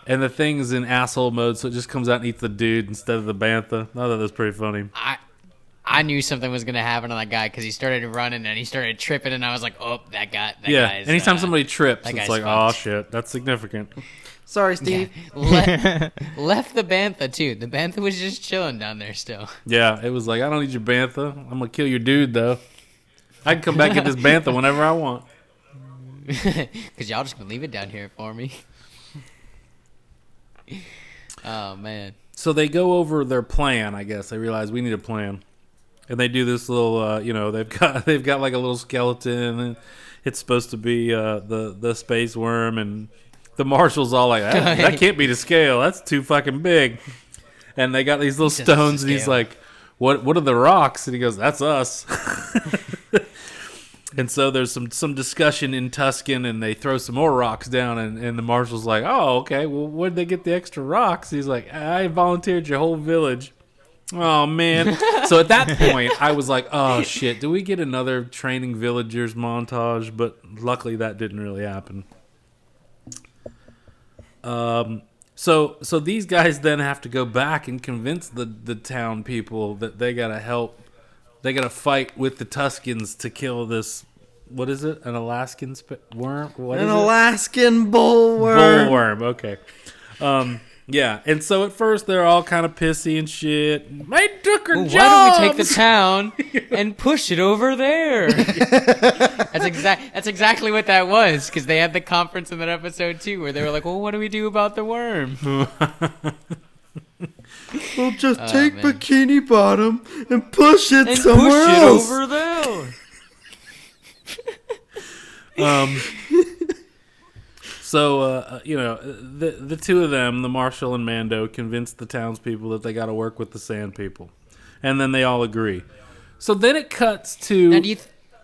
And the thing's in asshole mode, so it just comes out and eats the dude instead of the bantha. I thought that was pretty funny. I knew something was going to happen to that guy because he started running and he started tripping, and I was like, oh, that guy. Yeah, Guy's, anytime somebody trips, that it's guy's like, fucked. oh shit, that's significant. Sorry, Steve. Left the bantha, too. The bantha was just chilling down there still. Yeah, it was like, I don't need your bantha. I'm gonna kill your dude though. I can come back and get this bantha whenever I want. Because y'all just going to leave it down here for me. Oh, man. So they go over their plan. I guess they realize we need a plan, and they do this little. They've got like a little skeleton, and it's supposed to be the space worm, and the marshal's all like, that can't be to scale. That's too fucking big. And they got these little says stones, and to he's scale. like, what are the rocks? And he goes, that's us. And so there's some discussion in Tuscan, and they throw some more rocks down, and the marshal's like, oh, okay, well, where'd they get the extra rocks? He's like, I volunteered your whole village. Oh, man. So at that point, I was like, oh, shit, do we get another training villagers montage? But luckily that didn't really happen. So these guys then have to go back and convince the town people that they got to help. They got to fight with the Tuscans to kill this. What is it? An Alaskan worm? What An is it? Alaskan bullworm. Bullworm. Okay. Yeah. And so at first they're all kind of pissy and shit. They took her Well, jobs. why don't we take the town and push it over there? That's exactly what that was, because they had the conference in that episode too, where they were like, "Well, what do we do about the worm?" We'll just Oh, take man. Bikini Bottom and push it And somewhere push it else. over there. So the two of them, the marshal and Mando, convince the townspeople that they got to work with the Sand People, and then they all agree. So then it cuts to Now, do you?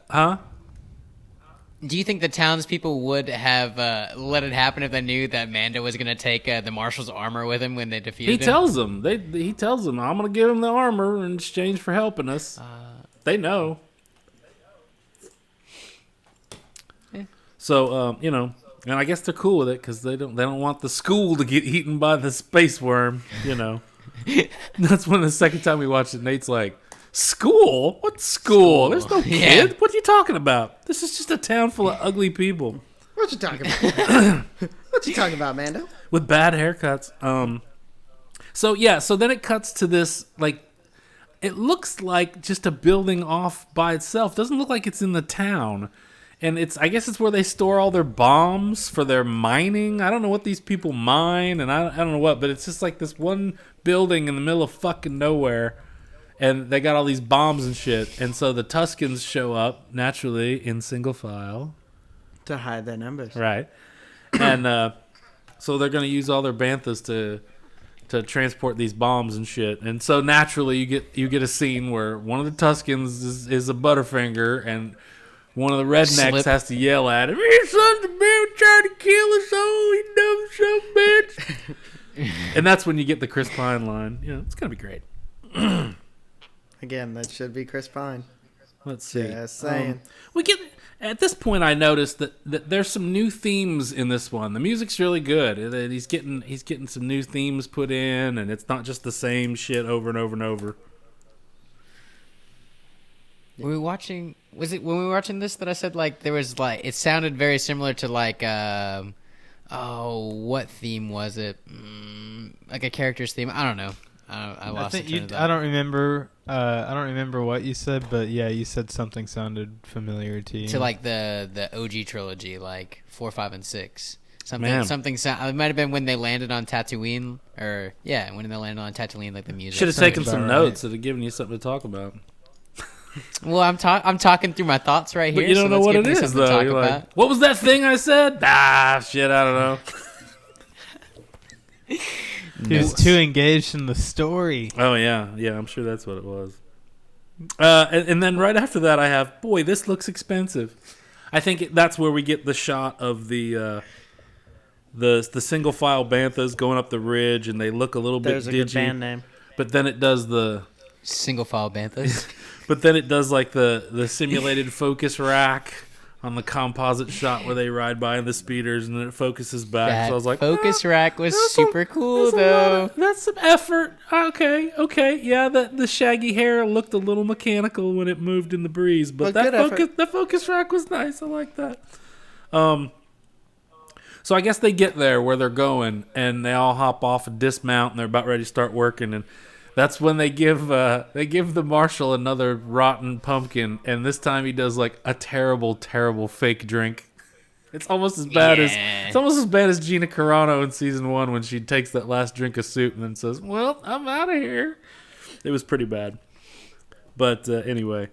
huh? Do you think the townspeople would have let it happen if they knew that Mando was going to take the Marshal's armor with him when they defeated him? He tells them, I'm going to give him the armor in exchange for helping us. They know. Yeah. So, and I guess they're cool with it because they don't want the school to get eaten by the space worm, That's when the second time we watched it, Nate's like, school? What school? There's no kid. Yeah. What are you talking about? This is just a town full of ugly people. What you talking about? What you talking about, Mando? With bad haircuts. So then it cuts to this, like, it looks like just a building off by itself. Doesn't look like it's in the town. And I guess it's where they store all their bombs for their mining. I don't know what these people mine, and I don't know what, but it's just like this one building in the middle of fucking nowhere. And they got all these bombs and shit. And so the Tuskens show up, naturally, in single file. To hide their numbers. Right. And so they're going to use all their banthas to transport these bombs and shit. And so naturally you get a scene where one of the Tuskens is a Butterfinger, and one of the rednecks has to yell at him, "Your son's a bitch trying to kill us all, you dumb son of a bitch." And that's when you get the Chris Pine line. It's going to be great. Again, that should be Chris Pine. Let's see. Just saying. We get at this point. I noticed that there's some new themes in this one. The music's really good. He's getting some new themes put in, and it's not just the same shit over and over and over. Were we watching? Was it when we were watching this that I said like there was like it sounded very similar to like what theme was it? Like a character's theme. I don't know. I lost the train of thought. I don't remember. I don't remember what you said, but yeah, you said something sounded familiar to you. To like the OG trilogy, like 4, 5, and 6. Man. Something. It might have been when they landed on Tatooine, when they landed on Tatooine, like the music. Should have taken some notes. It'd have given you something to talk about. Well, I'm talking through my thoughts right here. But you don't know what it is, though. You're like, what was that thing I said? Shit, I don't know. He was too engaged in the story. Oh, yeah. Yeah, I'm sure that's what it was. And then right after that, I have, boy, this looks expensive. I think that's where we get the shot of the single file banthas going up the ridge, and they look a little bit There's a good band name. But then it does the single file banthas. But then it does like the simulated focus rack on the composite shot where they ride by in the speeders, and then it focuses back. That so I was like, focus rack was super cool, though. That's some effort. Okay. Yeah, the shaggy hair looked a little mechanical when it moved in the breeze, but that focus rack was nice. I like that. So I guess they get there where they're going, and they all hop off and dismount, and they're about ready to start working, and that's when they give the marshal another rotten pumpkin, and this time he does like a terrible, terrible fake drink. It's almost as bad as Gina Carano in season 1 when she takes that last drink of soup and then says, "Well, I'm out of here." It was pretty bad, but anyway.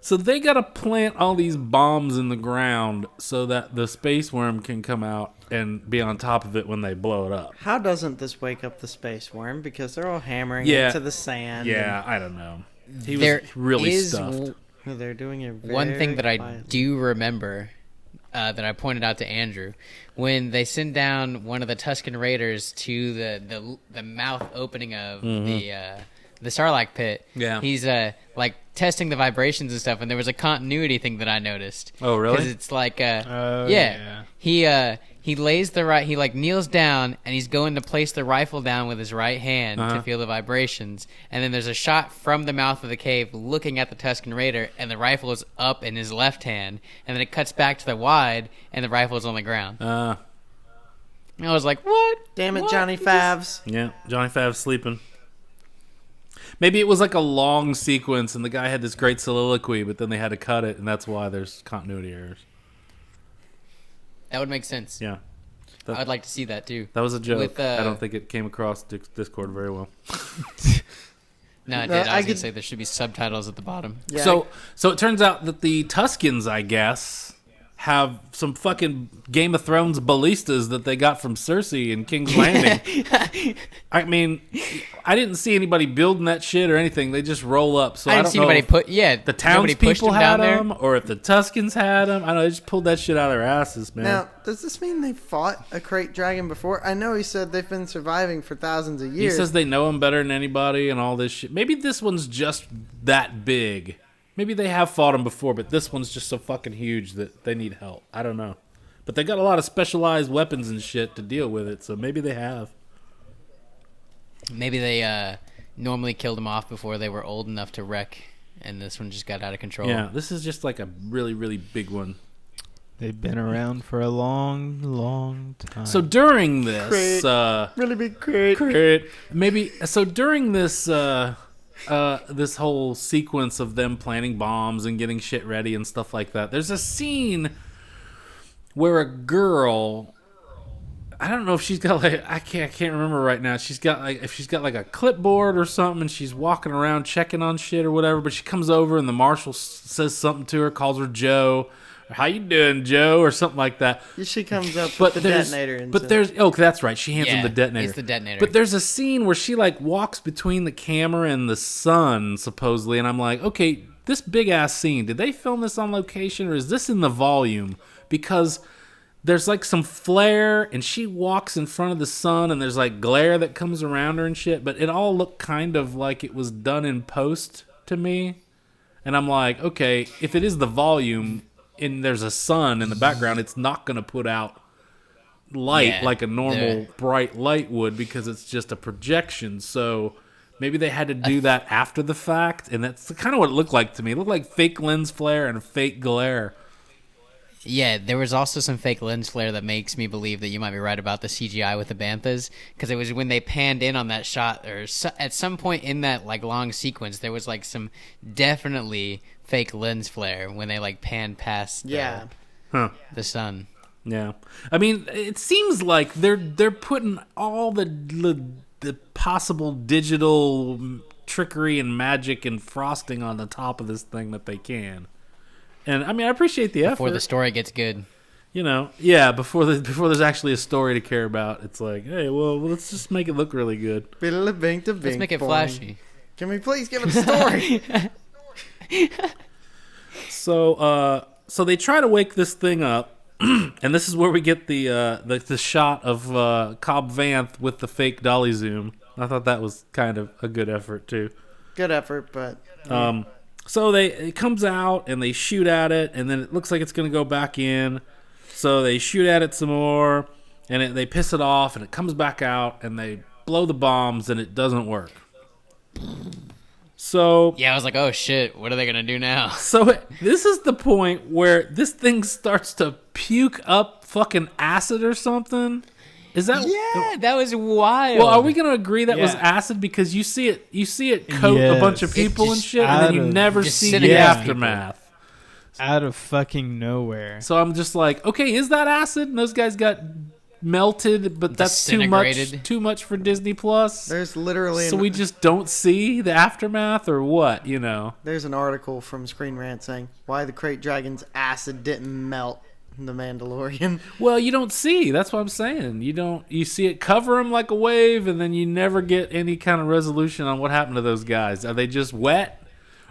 So they gotta plant all these bombs in the ground so that the space worm can come out and be on top of it when they blow it up. How doesn't this wake up the space worm? Because they're all hammering into the sand. Yeah, I don't know. He was really stuffed. They're doing it very one thing that quietly. I do remember that I pointed out to Andrew when they send down one of the Tusken Raiders to the mouth opening of the Sarlacc pit. Yeah, he's like testing the vibrations and stuff, and there was a continuity thing that I noticed. Oh, really? Because it's like he lays he like kneels down and he's going to place the rifle down with his right hand to feel the vibrations, and then there's a shot from the mouth of the cave looking at the Tusken Raider, and the rifle is up in his left hand, and then it cuts back to the wide and the rifle is on the ground. And I was like, what? Damn it, Johnny Favs. Yeah, Johnny Favs sleeping. Maybe it was like a long sequence and the guy had this great soliloquy, but then they had to cut it, and that's why there's continuity errors. That would make sense. Yeah. I would like to see that too. That was a joke. I don't think it came across Discord very well. No, it did. I was going to say there should be subtitles at the bottom. Yeah. So it turns out that the Tuskens, I guess, have some fucking Game of Thrones ballistas that they got from Cersei in King's Landing. I mean, I didn't see anybody building that shit or anything. They just roll up. So I didn't don't see know anybody if put. Yeah, the nobody pushed townspeople them had down there. them, or if the Tuscans had them. I don't know. They just pulled that shit out of their asses, man. Now, does this mean they fought a crate dragon before? I know he said they've been surviving for thousands of He years. says they know him better than anybody and all this shit. Maybe this one's just that big. Maybe they have fought him before, but this one's just so fucking huge that they need help. I don't know. But they got a lot of specialized weapons and shit to deal with it, so maybe they have. Maybe they normally killed them off before they were old enough to wreck, and this one just got out of control. Yeah, this is just like a really, really big one. They've been around for a long, long time. So during this, Crate. Really big crate. during this this whole sequence of them planting bombs and getting shit ready and stuff like that, there's a scene where a girl, I don't know if she's got like, I can't remember right now. She's got like, if she's got like a clipboard or something, and she's walking around checking on shit or whatever. But she comes over and the marshal says something to her, calls her Joe. How you doing, Joe, or something like that. She comes up with the detonator. And that's right. She hands him the detonator. It's the detonator. But there's a scene where she like walks between the camera and the sun, supposedly, and I'm like, okay, this big ass scene. Did they film this on location, or is this in the volume? Because there's like some flare, and she walks in front of the sun, and there's like glare that comes around her and shit. But it all looked kind of like it was done in post to me, and I'm like, okay, if it is the volume, and there's a sun in the background, it's not going to put out light like a normal bright light would, because it's just a projection. So maybe they had to do that after the fact, and that's kind of what it looked like to me. It looked like fake lens flare and fake glare. Yeah, there was also some fake lens flare that makes me believe that you might be right about the CGI with the banthas, because it was when they panned in on that shot, or at some point in that like long sequence, there was like some definitely fake lens flare when they like panned past the sun. Yeah, I mean, it seems like they're putting all the possible digital trickery and magic and frosting on the top of this thing that they can. And I mean, I appreciate the effort. Before the story gets good. You know, yeah, before there's actually a story to care about. It's like, hey, well, let's just make it look really good. Let's make it flashy. Can we please give it a story? So they try to wake this thing up, and this is where we get the shot of Cobb Vanth with the fake dolly zoom. I thought that was kind of a good effort too. Good effort, but so it comes out and they shoot at it, and then it looks like it's going to go back in. So they shoot at it some more, and they piss it off, and it comes back out, and they blow the bombs, and it doesn't work. So yeah, I was like, oh shit, what are they gonna do now? So this is the point where this thing starts to puke up fucking acid or something. Is that? Yeah, that was wild. Well, are we gonna agree that was acid, because you see it coat a bunch of people and shit, and then you never see the aftermath. Out of fucking nowhere. So I'm just like, okay, is that acid? And those guys got melted, but that's too much for Disney Plus. There's literally we just don't see the aftermath, or what, you know? There's an article from Screen Rant saying why the crate dragon's acid didn't melt the Mandalorian. Well, you don't see. That's what I'm saying. You see it cover him like a wave, and then you never get any kind of resolution on what happened to those guys. Are they just wet?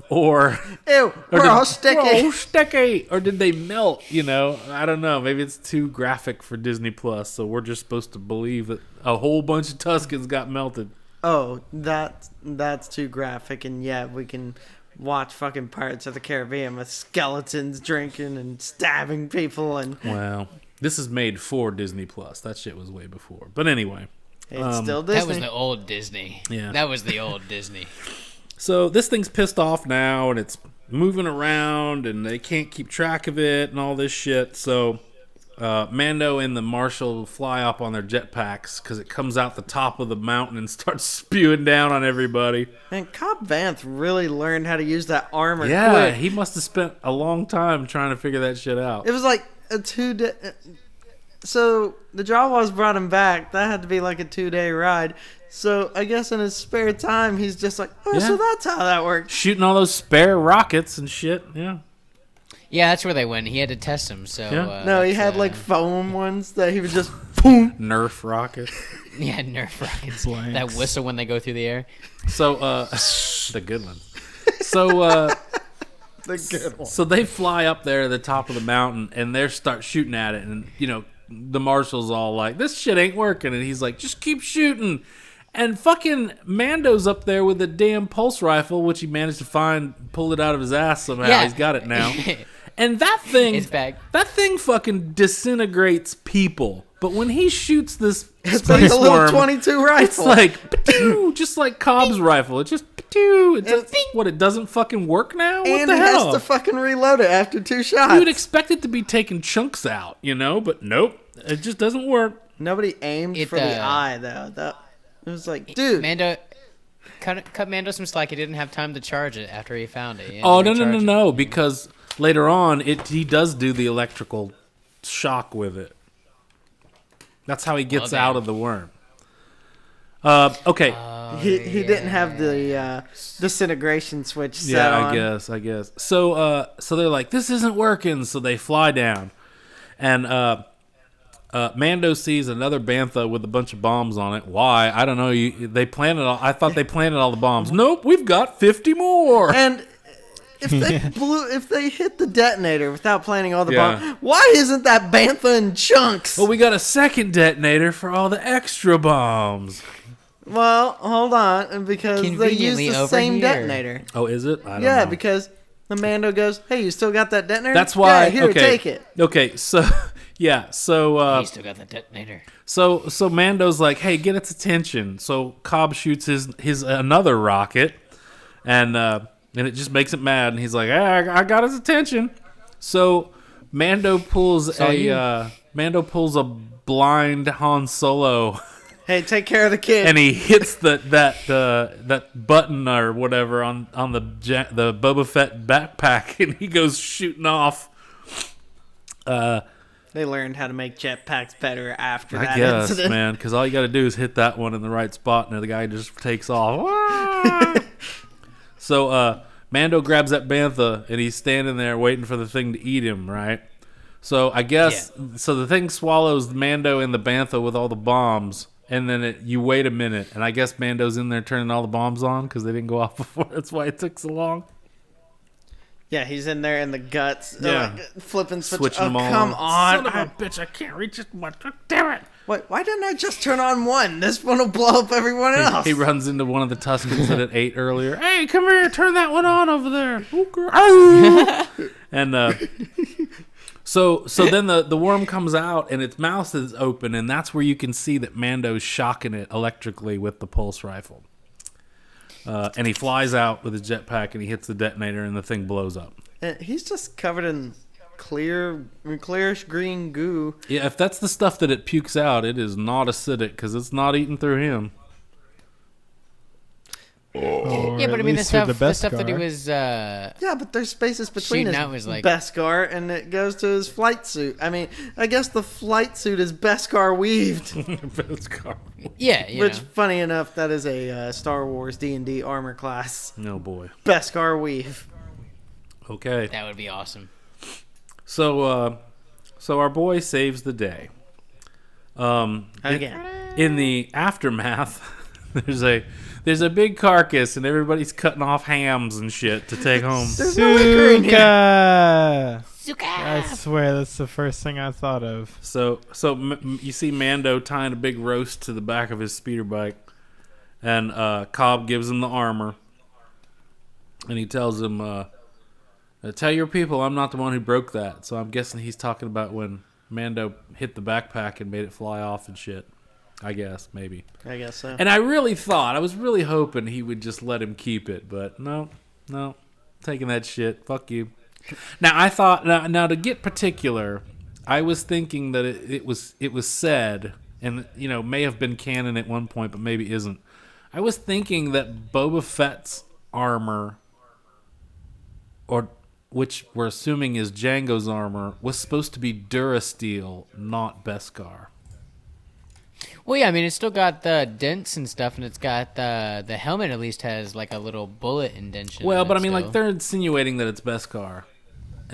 Or we're all sticky. Or did they melt? You know, I don't know. Maybe it's too graphic for Disney Plus, so we're just supposed to believe that a whole bunch of Tuscans got melted. Oh, that's too graphic, and yeah, we can watch fucking Pirates of the Caribbean with skeletons drinking and stabbing people and. Well, this is made for Disney Plus. That shit was way before. But anyway, it's still Disney. That was the old Disney. Yeah, that was the old Disney. So this thing's pissed off now, and it's moving around, and they can't keep track of it, and all this shit. So Mando and the Marshal fly up on their jetpacks, because it comes out the top of the mountain and starts spewing down on everybody. And Cobb Vanth really learned how to use that armor. Yeah, quick. He must have spent a long time trying to figure that shit out. It was like a 2-day. So the Jawas brought him back. That had to be like a 2-day ride. So I guess in his spare time, he's just like, so that's how that works. Shooting all those spare rockets and shit. Yeah. Yeah, that's where they went. He had to test them. So Yeah. No, he had like foam ones that he would just boom. Nerf rocket. yeah, Nerf rockets. Blanks. That whistle when they go through the air. So the good one. So The good one. so they fly up there to the top of the mountain and they start shooting at it, and the marshal's all like, "This shit ain't working," and he's like, "Just keep shooting." And fucking Mando's up there with a damn pulse rifle, which he managed to pull it out of his ass somehow. Yeah. He's got it now. And that thing, It's back. that thing fucking disintegrates people. But when he shoots this It's like space a little worm, 22 rifle. it's like, pa-doo, just like Cobb's rifle. It just, pa-doo. It's And- what, it doesn't fucking work now? What and the he hell? has to fucking reload it after 2 shots. You would expect it to be taking chunks out, but nope. It just doesn't work. Nobody aimed It, for the eye though. It was like, dude. Mando cut Mando some slack. He didn't have time to charge it after he found it. He Oh, ended up charging it. no, because later on, he does do the electrical shock with it. That's how he gets damn. out of the worm. Okay. He didn't have the disintegration switch set Yeah, on. I guess. So they're like, this isn't working. So they fly down, and Mando sees another bantha with a bunch of bombs on it. Why? I don't know. They planted all. I thought they planted all the bombs. Nope, we've got 50 more. And if they hit the detonator without planting all the Yeah. bombs, why isn't that bantha in chunks? Well, we got a second detonator for all the extra bombs. Well, hold on, because they use Conveniently the over same here. detonator. Oh, is it? I don't Yeah, know. because the Mando goes, "Hey, you still got that detonator? That's why. Yeah, here, okay. take it." Okay, so yeah, so He still got the detonator. so Mando's like, "Hey, get its attention." So Cobb shoots his another rocket, and it just makes it mad, and he's like, "Hey, I got his attention." So Mando pulls Mando pulls a blind Han Solo. Hey, take care of the kid. And he hits that button or whatever on the Boba Fett backpack, and he goes shooting off. They learned how to make jetpacks better after I that guess, incident. man, because all you got to do is hit that one in the right spot, and the guy just takes off. So Mando grabs that bantha, and he's standing there waiting for the thing to eat him, right? So I guess so. The thing swallows Mando and the bantha with all the bombs. And then you wait a minute, and I guess Mando's in there turning all the bombs on because they didn't go off before. That's why it took so long. Yeah, he's in there in the guts, Yeah. flipping Switching them all. Come on! Son of a bitch! I can't reach it. Damn it! Why didn't I just turn on one? This one will blow up everyone else. He runs into one of the Tuscans that it ate earlier. Hey, come here! Turn that one on over there. Okay. And So then the worm comes out and its mouth is open, and that's where you can see that Mando's shocking it electrically with the pulse rifle. And he flies out with his jetpack and he hits the detonator and the thing blows up. And he's just covered in clearish green goo. Yeah, if that's the stuff that it pukes out, it is not acidic because it's not eating through him. Or Yeah, but I at mean the least through stuff that he Beskar. was. Yeah, but there's spaces between Shooting his out was like- Beskar and it goes to his flight suit. I mean, I guess the flight suit is Beskar weaved. Yeah, you Which, know. funny enough, that is a Star Wars D&D armor class. Oh boy. Beskar weave. Okay. That would be awesome. So our boy saves the day. Again. In the aftermath, there's a big carcass and everybody's cutting off hams and shit to take home. There's no liquor in here. Suka! I swear that's the first thing I thought of. So you see Mando tying a big roast to the back of his speeder bike, and Cobb gives him the armor, and he tells him, "Tell your people I'm not the one who broke that." So I'm guessing he's talking about when Mando hit the backpack and made it fly off and shit. I guess, maybe. I guess so. And I was really hoping he would just let him keep it, but no, taking that shit. Fuck you. Now I thought, now to get particular, I was thinking that it was said, and may have been canon at one point, but maybe isn't. I was thinking that Boba Fett's armor, or which we're assuming is Jango's armor, was supposed to be Durasteel, not Beskar. Well, yeah, I mean, it's still got the dents and stuff, and it's got the helmet at least has like a little bullet indentation. Well, in but it I mean, still. like they're insinuating that it's Beskar,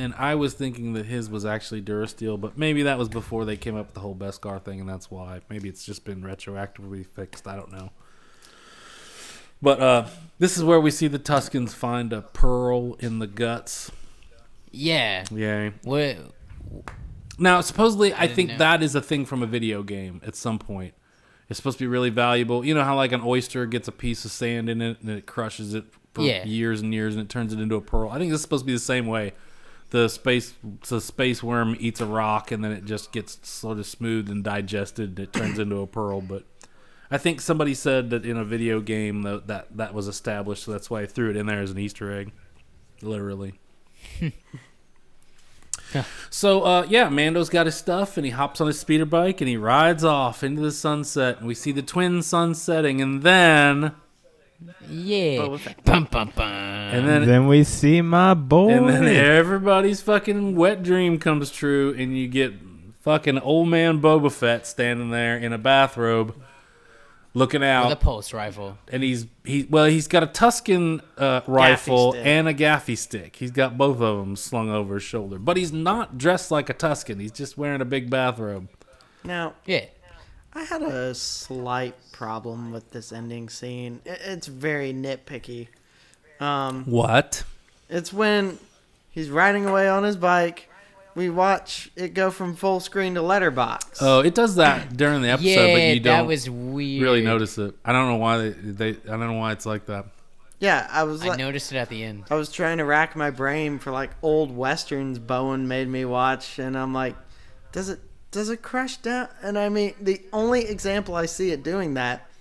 and I was thinking that his was actually Durasteel, but maybe that was before they came up with the whole Beskar thing, and that's why. Maybe it's just been retroactively fixed. I don't know. But this is where we see the Tuskens find a pearl in the guts. Yeah. Yay. What? Now, supposedly, I think know. that is a thing from a video game at some point. It's supposed to be really valuable. You know how like an oyster gets a piece of sand in it and it crushes it for years and years and it turns it into a pearl? I think this is supposed to be the same way. The space worm eats a rock and then it just gets sort of smooth and digested and it turns into a pearl. But I think somebody said that in a video game that was established, so that's why I threw it in there as an Easter egg. Literally. So, Mando's got his stuff, and he hops on his speeder bike, and he rides off into the sunset, and we see the twin sun setting, and then... Yeah. Bum, bum, bum. And then we see my boy. And then everybody's fucking wet dream comes true, and you get fucking old man Boba Fett standing there in a bathrobe, looking out with a pulse rifle, and he's got a Tusken rifle stick. and a gaffy stick. He's got both of them slung over his shoulder, but he's not dressed like a Tusken. He's just wearing a big bathrobe. Now, yeah, I had a slight problem with this ending scene. It's very nitpicky. What? It's when he's riding away on his bike. We watch it go from full screen to letterbox. Oh, it does that during the episode, yeah, but you that don't was weird. really notice it. I don't know why I don't know why it's like that. Yeah, I noticed it at the end. I was trying to rack my brain for like old westerns Bowen made me watch, and I'm like, does it crash down? And I mean, the only example I see it doing that,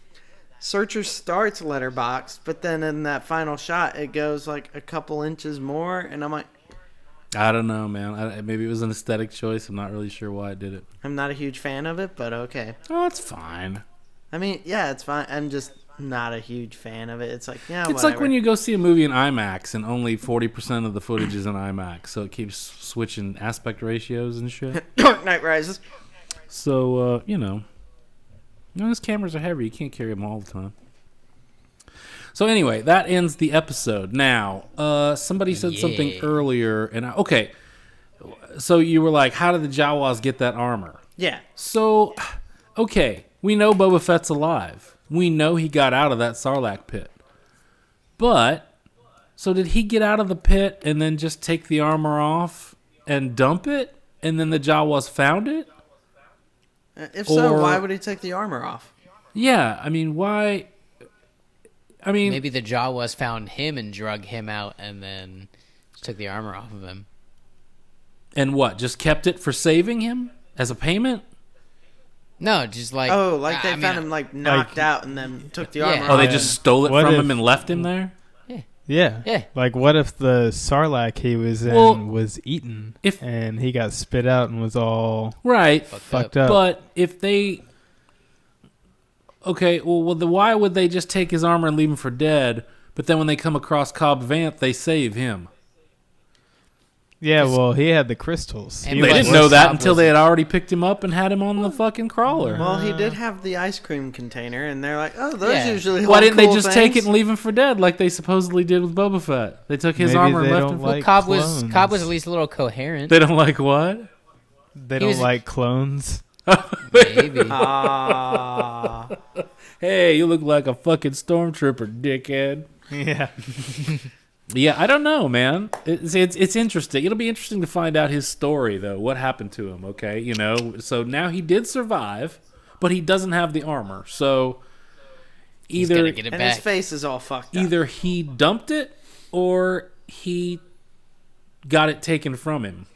Searcher starts letterbox, but then in that final shot, it goes like a couple inches more, and I'm like, I don't know, man. Maybe it was an aesthetic choice. I'm not really sure why I did it. I'm not a huge fan of it, but okay. Oh, it's fine. I mean, yeah, it's fine. I'm just not a huge fan of it. It's like, yeah, it's whatever. like when you go see a movie in IMAX and only 40% of the footage is in IMAX, so it keeps switching aspect ratios and shit. Dark Knight Rises. So, those cameras are heavy. You can't carry them all the time. So anyway, that ends the episode. Now, somebody said something earlier, and okay. So you were like, how did the Jawas get that armor? Yeah. So, okay, we know Boba Fett's alive. We know he got out of that Sarlacc pit. But, so did he get out of the pit and then just take the armor off and dump it? And then the Jawas found it? If so, why would he take the armor off? Yeah, I mean, why... I mean, maybe the Jawas found him and drug him out and then took the armor off of him. And what? Just kept it for saving him as a payment? No, just like they found him like knocked out and then took the armor off. Oh, they just stole it from him and left him there? Yeah. Like, what if the Sarlacc he was in was eaten and he got spit out and was all fucked up? But if they... Okay, well, why would they just take his armor and leave him for dead, but then when they come across Cobb Vanth, they save him? Yeah, well, he had the crystals. They didn't know that until they had already picked him up and had him on the fucking crawler. Well, he did have the ice cream container, and they're like, oh, those usually Why didn't cool they just things. take it and leave him for dead like they supposedly did with Boba Fett? They took his armor and left him for dead. Cobb was at least a little coherent. They don't like what? They don't like clones. Maybe. Hey, you look like a fucking stormtrooper, dickhead. Yeah. Yeah, I don't know, man. It's interesting. It'll be interesting to find out his story, though. What happened to him? Okay, so now he did survive, but he doesn't have the armor. So He's gonna get it back. His face is all fucked up. Either he dumped it or he got it taken from him.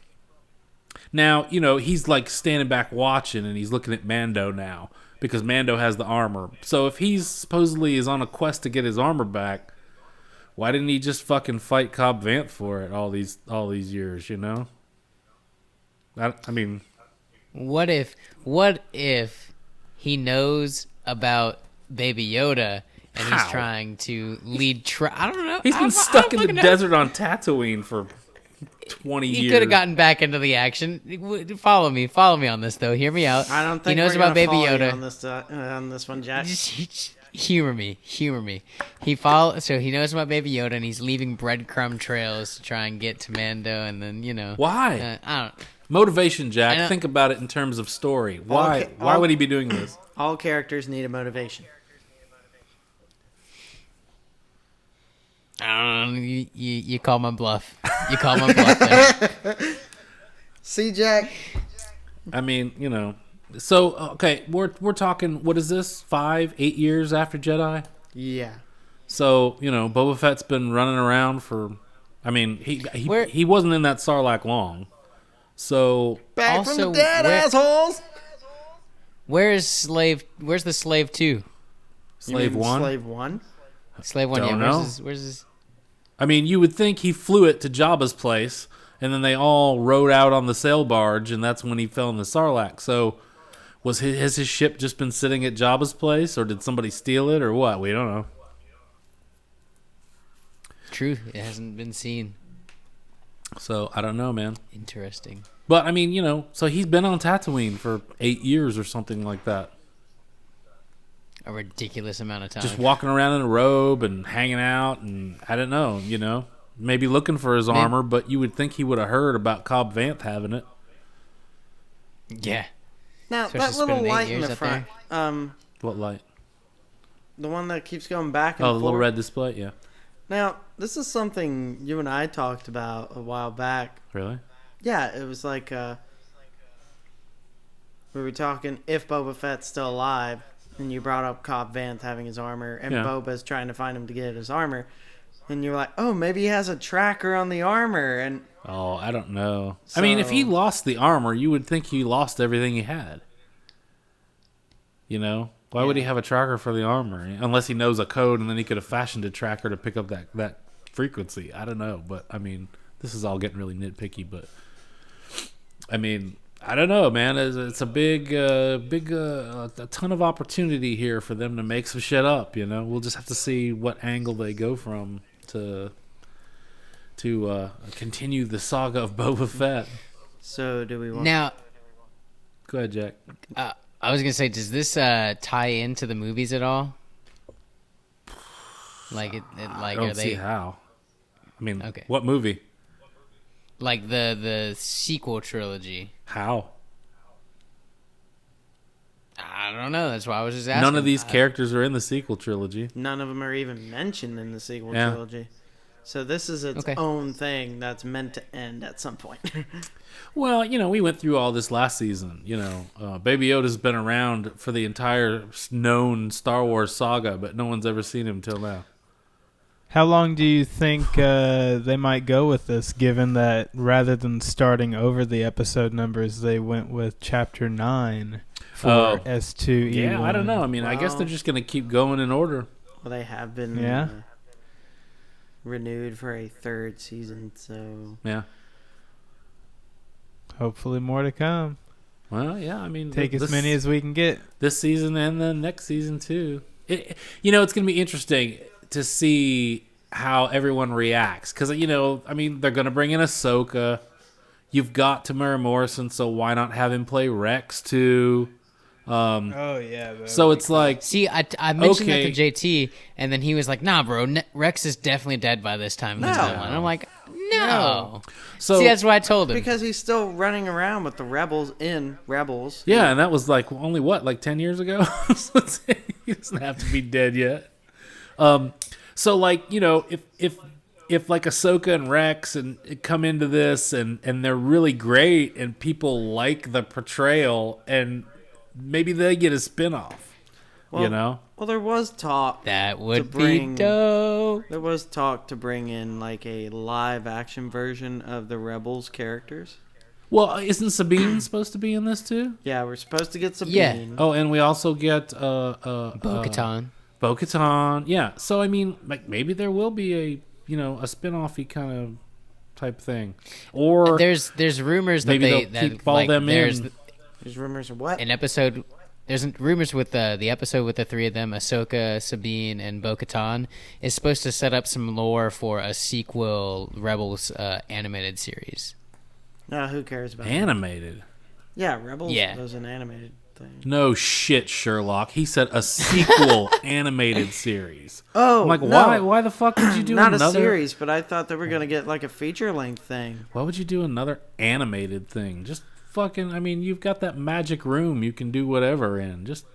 Now, he's like standing back watching, and he's looking at Mando now because Mando has the armor. So if he's supposedly is on a quest to get his armor back, why didn't he just fucking fight Cobb Vanth for it all these years? I mean, what if he knows about Baby Yoda and he's trying to lead? I don't know. He's been stuck in the desert on Tatooine for 20 years. He could have gotten back into the action. Follow me on this though. Hear me out. I don't think he knows we're about Baby follow Yoda on this one, Jack. humor me. So he knows about Baby Yoda, and he's leaving breadcrumb trails to try and get to Mando, and then Why? I don't. Motivation, Jack. Think about it in terms of story. Why? Why would he be doing this? All characters need a motivation. I don't know. You call my bluff. You call my bluff there. See, Jack. I mean, So okay, we're talking. What is this? 5, 8 years after Jedi. Yeah. So Boba Fett's been running around for. I mean, he wasn't in that Sarlacc long. So Back from the dead, assholes. Where's the Slave 2? Slave 1. Slave 1. Slave 1. Don't Yeah. know. Where's his? I mean, you would think he flew it to Jabba's place, and then they all rode out on the sail barge, and that's when he fell in the Sarlacc. So, has his ship just been sitting at Jabba's place, or did somebody steal it, or what? We don't know. True, it hasn't been seen. So I don't know, man. Interesting. But I mean, so he's been on Tatooine for 8 years or something like that. A ridiculous amount of time. Just walking around in a robe and hanging out, and I don't know, maybe looking for his armor, but you would think he would have heard about Cobb Vanth having it. Yeah. Now, Especially that little spending 8 light in years the up front, What light? the one that keeps going back and Oh, forth. the little red display, yeah. Now, this is something you and I talked about a while back. Really? Yeah, it was like we were talking if Boba Fett's still alive, and you brought up Cobb Vanth having his armor, and Boba's trying to find him to get his armor, and you're like, oh, maybe he has a tracker on the armor, and Oh, I don't know. I mean, if he lost the armor, you would think he lost everything he had. Why would he have a tracker for the armor? Unless he knows a code, and then he could have fashioned a tracker to pick up that frequency. I don't know, but I mean, this is all getting really nitpicky. But I mean, I don't know, man. It's a big, a ton of opportunity here for them to make some shit up. We'll just have to see what angle they go from to continue the saga of Boba Fett. so do we want Now, Go ahead, Jack. I was gonna say, does this tie into the movies at all? Like I don't see how. I mean, Okay. What movie? Like the sequel trilogy? How? I don't know. That's why I was just asking. None of these characters are in the sequel trilogy. None of them are even mentioned in the sequel Yeah. trilogy. So this is its own thing that's meant to end at some point. Well, we went through all this last season. Baby Yoda's been around for the entire known Star Wars saga, but no one's ever seen him till now. How long do you think they might go with this, given that rather than starting over the episode numbers, they went with Chapter 9 for S2E1? Yeah, I don't know. I mean, I guess they're just going to keep going in order. Well, they have been renewed for a third season, so... Yeah. Hopefully more to come. Well, yeah, I mean... Take as many as we can get. This season and the next season, too. It's going to be interesting to see how everyone reacts. Because, I mean, they're going to bring in Ahsoka. You've got Tamara Morrison, so why not have him play Rex, too? Oh, yeah. So it's like... See, I mentioned that to JT, and then he was like, nah, bro, Rex is definitely dead by this time. No. And I'm like, no. So, See, that's what I told him. Because he's still running around with the rebels in Rebels. yeah, and that was like only, 10 years ago? So he doesn't have to be dead yet. So, like, if like Ahsoka and Rex and come into this and they're really great and people like the portrayal and maybe they get a spinoff, Well, there was talk. That would be dope. There was talk to bring in like a live action version of the Rebels characters. Well, isn't Sabine supposed to be in this too? Yeah, we're supposed to get Sabine. Yeah. Oh, and we also get Bo-Katan. Bo-Katan. Yeah. So I mean, like maybe there will be a spin-off-y kind of type thing, or There's rumors that maybe they they'll keep all them in. There's rumors of what? An episode. There's rumors with the episode with the three of them, Ahsoka, Sabine, and Bo-Katan, is supposed to set up some lore for a sequel Rebels animated series. No, who cares about Animated. Yeah, Rebels Yeah. was an animated. thing. No shit, Sherlock. He said a sequel animated series. Oh, I'm like, no. why the fuck would you do Not another? a series, but I thought they were going to get like a feature-length thing. Why would you do another animated thing? Just fucking, I mean, you've got that magic room you can do whatever in. Just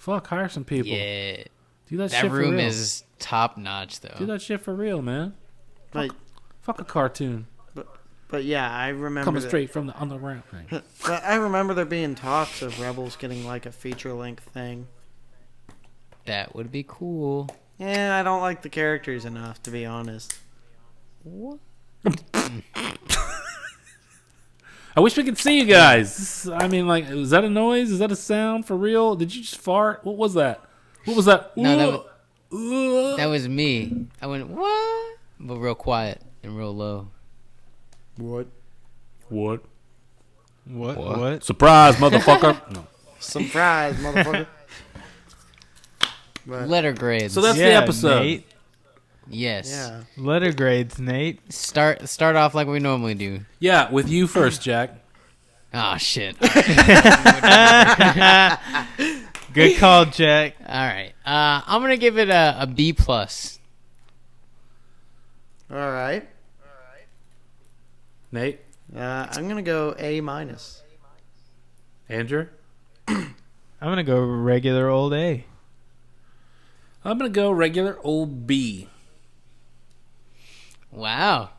hire some people. Yeah. Do that That shit for room real. is top notch, though. Do that shit for real, man. But Fuck a cartoon. but yeah, I remember Coming that- straight from the underground thing. But I remember there being talks of Rebels getting like a feature-length thing. That would be cool. Yeah, I don't like the characters enough, to be honest. What? I wish we could see you guys. I mean, like, is that a noise? Is that a sound for real? Did you just fart? What was that? What was that? No, that was me. I went, what? But real quiet and real low. What? What? What? Surprise, motherfucker. No. Surprise, motherfucker. But, Letter grades. So that's the Yeah, episode. Nate. yes. yeah. Letter grades, Nate. Start off like we normally do. Yeah, with you first, Jack. Oh shit. Good call, Jack. All right. I'm gonna give it a B plus. All right. Nate? I'm going to go A-. Andrew? I'm gonna go regular old A. I'm going to go regular old B. Wow.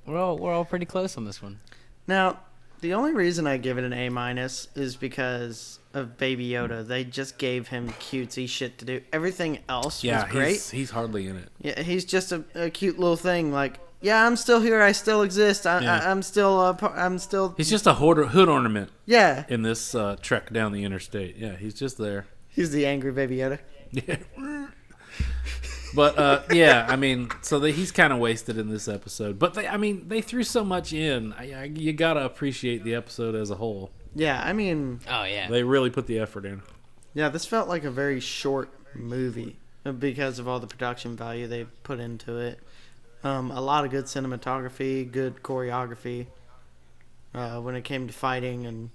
We're all pretty close on this one. Now, the only reason I give it an A- is because of Baby Yoda. They just gave him cutesy shit to do. Everything else was great. He's hardly in it. Yeah, he's just a cute little thing. Like, yeah, I'm still here. I still exist. I'm still. He's just a hood ornament Yeah, in this trek down the interstate. Yeah, he's just there. he's the angry Baby Yoda. Yeah. But yeah, I mean, so he's kind of wasted in this episode. But they threw so much in. You gotta appreciate the episode as a whole. Yeah, I mean, Oh yeah. They really put the effort in. yeah, this felt like a very short movie because of all the production value they put into it. A lot of good cinematography, good choreography when it came to fighting and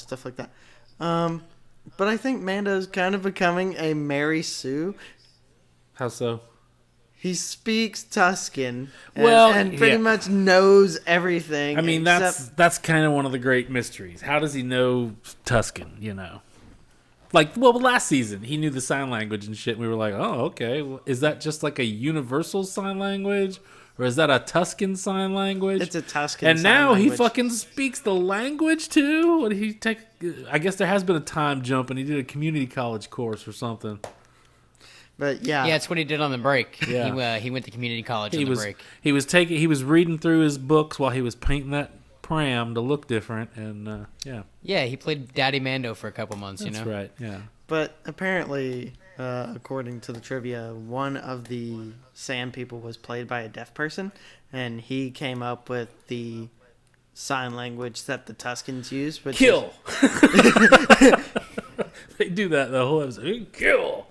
stuff like that. But I think Mando's kind of becoming a Mary Sue. How so? He speaks Tuscan and pretty yeah. much knows everything. I mean, that's kind of one of the great mysteries. How does he know Tuscan, you know? Like, well, last season, he knew the sign language and shit. And we were like, oh, okay. Well, is that just like a universal sign language? Or is that a Tuscan sign language? It's a Tuscan and sign now he language. fucking speaks the language, too? What did he take? I guess there has been a time jump, and he did a community college course or something. But yeah, Yeah, it's what he did on the break. Yeah. He went to community college He on was the break. he was reading through his books while he was painting that pram to look different, and yeah, Yeah, he played Daddy Mando for a couple months. that's you know. right. Yeah. But apparently, according to the trivia, one of the Sand people was played by a deaf person, and he came up with the sign language that the Tuscans use. Which Kill. They do that the whole episode. Kill.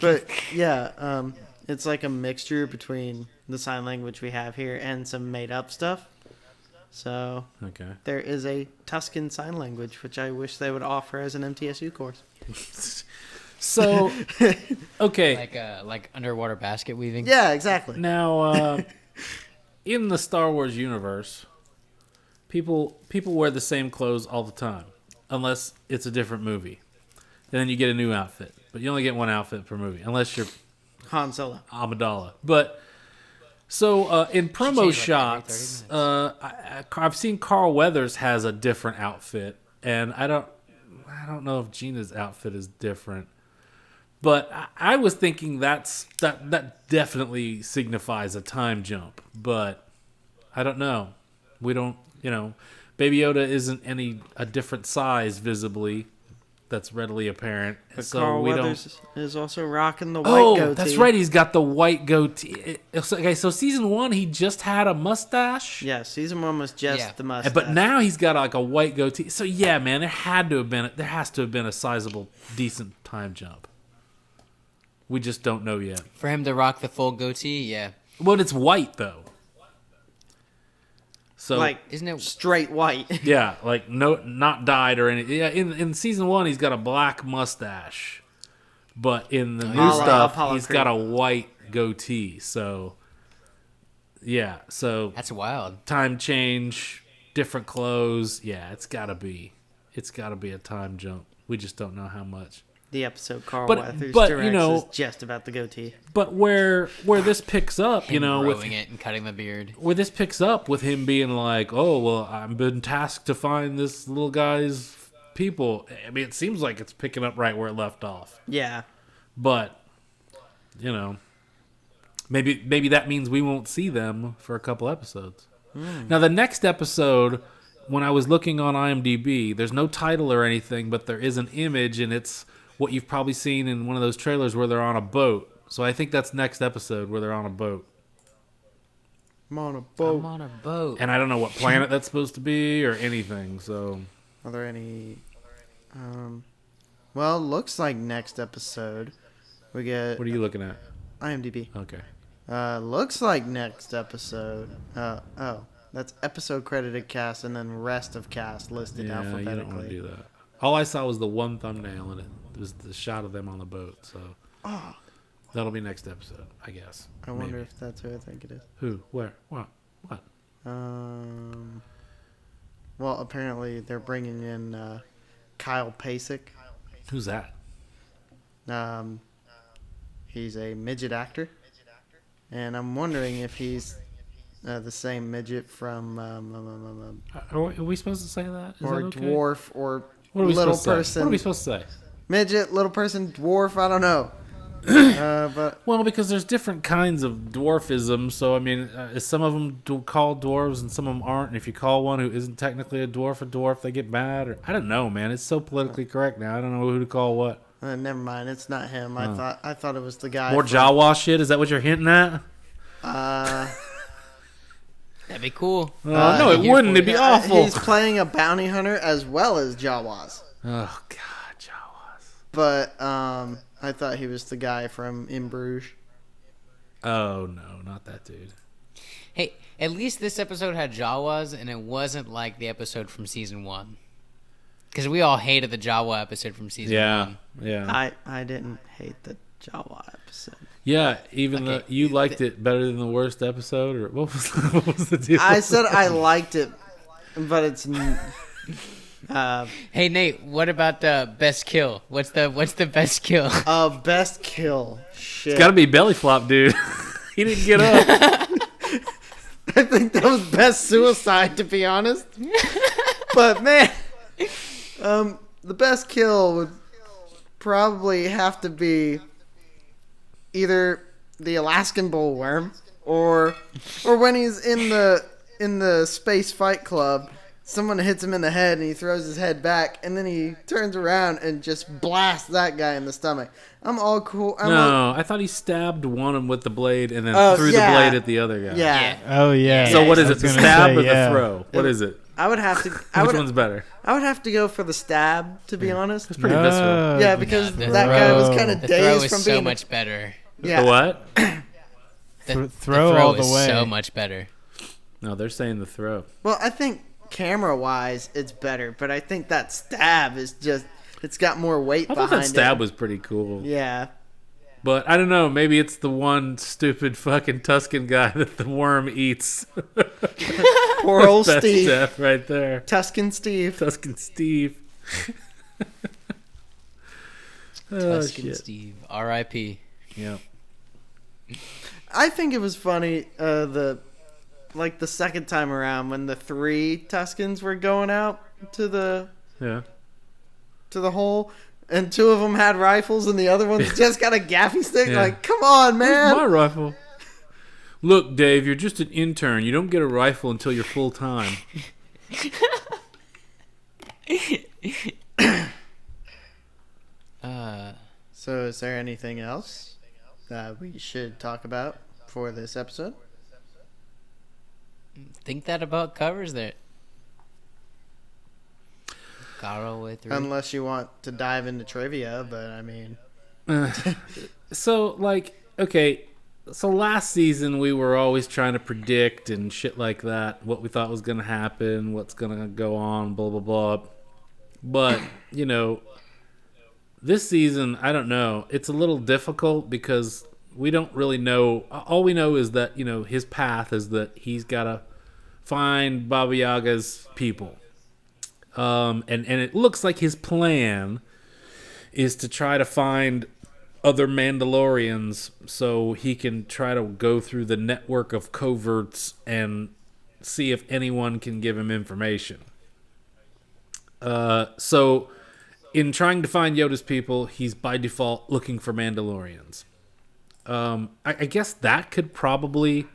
But yeah, it's like a mixture between the sign language we have here and some made-up stuff. So Okay. there is a Tuscan sign language, which I wish they would offer as an MTSU course. So, okay. Like underwater basket weaving. Yeah, exactly. Now, in the Star Wars universe, people wear the same clothes all the time, unless it's a different movie. And then you get a new outfit, but you only get one outfit per movie, unless you're Han Solo. Amidala. But so in promo change, like, shots, every I've seen Carl Weathers has a different outfit, and I don't know if Gina's outfit is different. But I was thinking that definitely signifies a time jump, but I don't know. We don't, Baby Yoda isn't a different size visibly. That's readily apparent. But So Carl we Weathers is also rocking the white Oh, goatee. that's right. He's got the white goatee. Okay, so season 1, he just had a mustache. Yeah, season 1 was just Yeah. the mustache. But now he's got like a white goatee. So yeah, man, there has to have been a sizable, decent time jump. We just don't know yet. For him to rock the full goatee, yeah. Well, it's white though. So like, Isn't it? straight white. yeah, like no, not dyed or anything. Yeah, in season 1, he's got a black mustache, but in the new yeah. stuff, Apollo he's Creed. got a white goatee. So yeah, so That's wild. time change, different clothes. Yeah, it's gotta be a time jump. We just don't know how much. The episode Carl But- Weathers but, directs you know- is just about the goatee. But where this picks up, you Him know, with growing it and cutting the beard. where this picks up with him being like, oh, well, I've been tasked to find this little guy's people. I mean, it seems like it's picking up right where it left off. Yeah. But, you know, maybe that means we won't see them for a couple episodes. Now, the next episode, when I was looking on IMDb, there's no title or anything, but there is an image, and it's what you've probably seen in one of those trailers where they're on a boat. So I think that's next episode where they're on a boat. I'm on a I'm boat. on a boat. And I don't know what planet that's supposed to be or anything. So Are there any... well, looks like next episode we get what are you looking at? IMDb. Okay. Looks like next episode. That's episode credited cast and then rest of cast listed Yeah, you don't want to alphabetically. do that. All I saw was the one thumbnail, and it was the shot of them on the boat. So that'll be next episode, I guess. I wonder Maybe. if that's who I think it is. Who? Where? What? What? Well, apparently they're bringing in Kyle Pasek. Who's that? He's a midget actor, and I'm wondering if he's the same midget from Are we supposed to say that? Is or that okay? dwarf or What are we little supposed to say? person. What are we supposed to say? Midget, little person, dwarf. I don't know. But Well, because there's different kinds of dwarfism. So I mean, is some of them called dwarves and some of them aren't. And if you call one who isn't technically a dwarf, they get mad. Or I don't know, man. It's so politically correct now. I don't know who to call what. never mind. It's not him. I thought it was the guy. More from, Jawa shit? Is that what you're hinting at? That'd be cool. No, it here wouldn't. for It'd be it. awful. He's playing a bounty hunter as well as Jawas. Oh God, Jawas. But I thought he was the guy from In Bruges. Oh no, not that dude. Hey, at least this episode had Jawas, and it wasn't like the episode from season 1. Because we all hated the Jawa episode from season 1. Yeah. I didn't hate the Jawa episode. Yeah, even Okay. you liked it better than the worst episode, or what was the deal? I said I liked it, but it's. Hey Nate, what about the best kill? What's the best kill? Best kill. Shit. It's got to be belly flop, dude. He didn't get up. I think that was best suicide, to be honest. But man, the best kill would probably have to be either the Alaskan bullworm or when he's in the space fight club. Someone hits him in the head and he throws his head back, and then he turns around and just blasts that guy in the stomach. I'm all cool. No, I thought he stabbed one with the blade and then threw yeah. the blade at the other guy. Yeah. Oh yeah. So what is I it? was The gonna stab say, or yeah. the throw? What is it? I would have to. Which one's better? I would have to go for the stab, to be honest. It's pretty visceral. Yeah, because the that guy was throw. kind of The throw dazed is from so being. much better. Yeah. The what? The throw all the is way. so much better. No, they're saying the throw. Well, I think camera-wise, it's better, but I think that stab is just—it's got more weight I thought behind that stab it. was pretty cool. Yeah. But I don't know. Maybe it's the one stupid fucking Tuscan guy that the worm eats. Poor old Best Steve. death right there. Tuscan Steve. Tuscan Steve. Oh, Tuscan shit. Steve, R.I.P. Yeah. I think it was funny. The second time around when the 3 Tuscans were going out to the Yeah. hole, and 2 of them had rifles, and the other one's just got a gaffy stick. Yeah. Like, come on, Where's my man. rifle? Look, Dave, you're just an intern. You don't get a rifle until you're full time. So, is there anything else that we should talk about for this episode? Think that about covers that. Got all the way through. Unless you want to dive into trivia, but I mean, So, like, okay, So last season we were always trying to predict and shit like that, what we thought was going to happen, what's going to go on, blah blah blah. But this season, I don't know. It's a little difficult because we don't really know. All we know is that his path is that he's got to find Baba Yaga's people, and it looks like his plan is to try to find other Mandalorians so he can try to go through the network of coverts and see if anyone can give him information. So in trying to find Yoda's people, he's by default looking for Mandalorians. I guess that could probably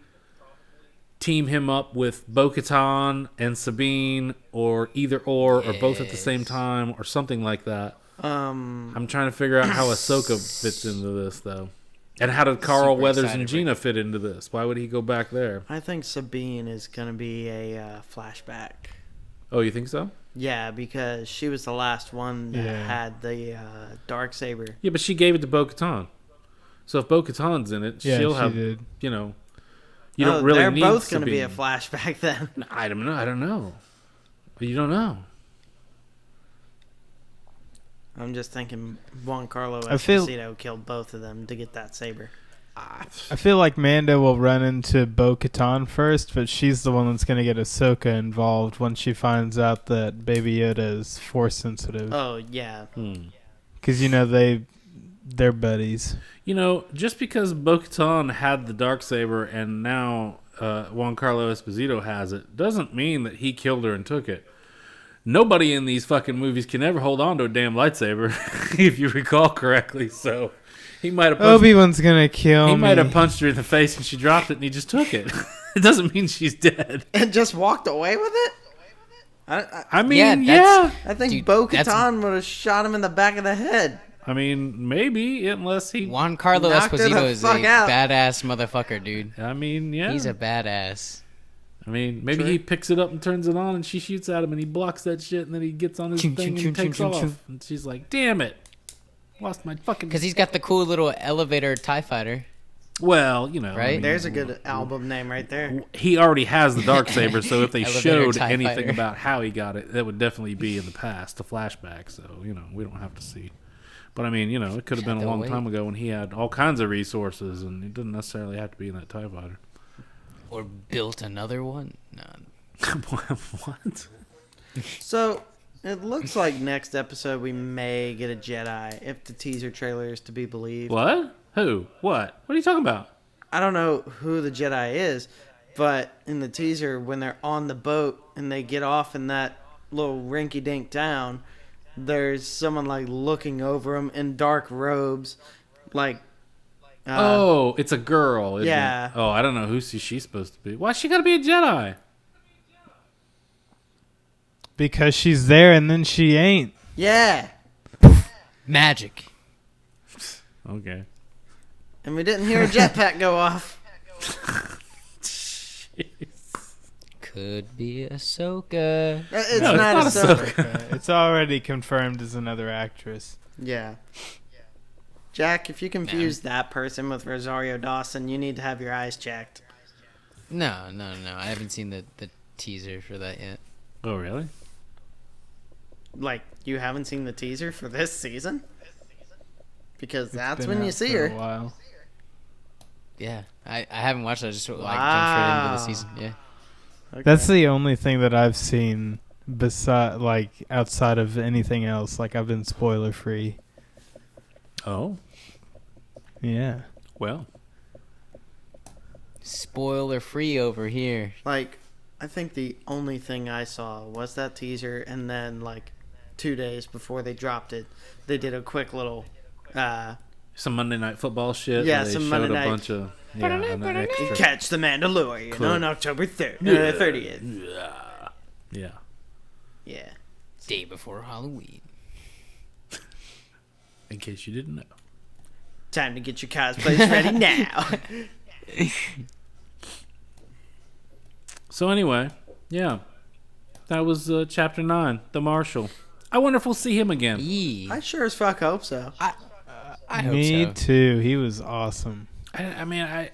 team him up with Bo-Katan and Sabine, or either or both at the same time, or something like that. I'm trying to figure out how Ahsoka fits into this, though. And how did Carl Weathers and Gina fit into this? Why would he go back there? I think Sabine is going to be a flashback. Oh, you think so? Yeah, because she was the last one that had the Darksaber. Yeah, but she gave it to Bo-Katan. So if Bo-Katan's in it, she'll have, did. You don't really they're need both going to be Sabine. a flashback then. I don't know. But you don't know. I'm just thinking Giancarlo I feel- Esposito killed both of them to get that saber. I feel like Mando will run into Bo-Katan first, but she's the one that's going to get Ahsoka involved once she finds out that Baby Yoda is Force sensitive. Oh, yeah. Because, they're buddies. Just because Bo-Katan had the Darksaber and now Giancarlo Esposito has it, doesn't mean that he killed her and took it. Nobody in these fucking movies can ever hold on to a damn lightsaber, if you recall correctly. So he might have Obi-Wan's going to kill me. He might have punched her in the face and she dropped it and he just took it. It doesn't mean she's dead. And just walked away with it? I mean, Yeah, I think Dude, Bo-Katan would have shot him in the back of the head. I mean, maybe, unless he... Giancarlo Knocked her the Esposito is a fuck out. badass motherfucker, dude. I mean, yeah. He's a badass. I mean, maybe he picks it up and turns it on and she shoots at him and he blocks that shit and then he gets on his Ching, thing ching, and ching, takes ching, off. ching. And she's like, damn it. Lost my fucking... Because he's got the cool little elevator TIE fighter. Well, Right? I mean, There's a good album name right there. he already has the Darksaber, so if they Elevator showed TIE anything fighter. about how he got it, that would definitely be in the past, a flashback. So, we don't have to see. But I mean, it could have been a long time ago when he had all kinds of resources, and it didn't necessarily have to be in that TIE fighter. Or built another one. No. What? So, it looks like next episode we may get a Jedi, if the teaser trailer is to be believed. What? Who? What? What are you talking about? I don't know who the Jedi is, but in the teaser, when they're on the boat and they get off in that little rinky-dink town, there's someone looking over them in dark robes, It's a girl. Isn't yeah. It? Oh, I don't know who she's supposed to be. Why she got to be a Jedi? Because she's there and then she ain't. Yeah. Magic. Okay. And we didn't hear a jetpack go off. Could be Ahsoka. It's No, not it's a not Ahsoka. It's already confirmed as another actress. Yeah. Jack, if you confuse that person with Rosario Dawson, you need to have your eyes checked. No. I haven't seen the teaser for that yet. Oh, really? You haven't seen the teaser for this season? Because that's It's when been you out see for a her. while. Yeah. I haven't watched it. I just jumped straight into the season. Yeah. Okay. That's the only thing that I've seen outside of anything else. I've been spoiler free. Oh, Yeah. well. Spoiler free over here. I think the only thing I saw was that teaser, and then 2 days before they dropped it, they did a quick little Some Monday Night Football shit. Yeah, where they some showed Monday a night. bunch of an extra. Catch the Mandalorian Cool. on October 30th. Yeah. Yeah. Day before Halloween. In case you didn't know. Time to get your cosplays ready now. So anyway, yeah, that was chapter 9, the Marshal. I wonder if we'll see him again. Yee. I sure as fuck hope so. I hope Me so. too. He was awesome. I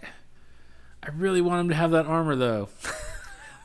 really want him to have that armor though.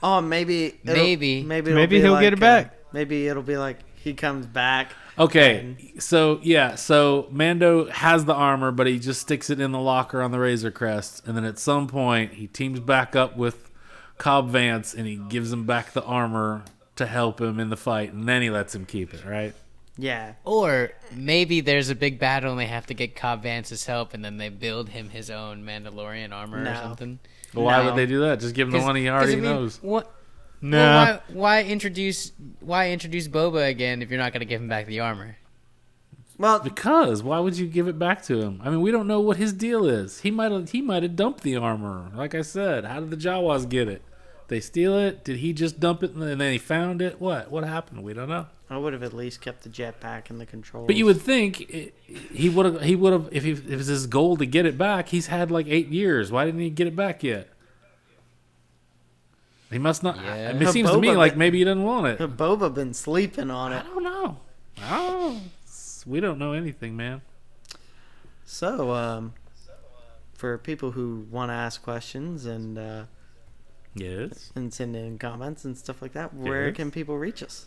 Oh, maybe he'll get it back. Maybe it'll be like he comes back. Okay, so Mando has the armor, but he just sticks it in the locker on the Razor Crest, and then at some point he teams back up with Cobb Vanth, and he gives him back the armor to help him in the fight, and then he lets him keep it, right? Yeah. Or maybe there's a big battle and they have to get Cobb Vance's help, and then they build him his own Mandalorian armor or something. But why would they do that? Just give him the one he already knows. What? No. Well, why introduce Boba again if you're not going to give him back the armor? Well, Because why would you give it back to him? I mean, we don't know what his deal is. He might have dumped the armor. Like I said, how did the Jawas get it? They steal it? Did he just dump it and then he found it? What happened? We don't know. I would have at least kept the jetpack and the controls. But you would think he would have if it was his goal to get it back. He's had like 8 years. Why didn't he get it back yet? He must not. Yeah. It seems to me like maybe he doesn't want it. Boba been sleeping on I it. don't know. We don't know anything, man. So, for people who want to ask questions and Yes. and send in comments and stuff like that, where Yes. can people reach us?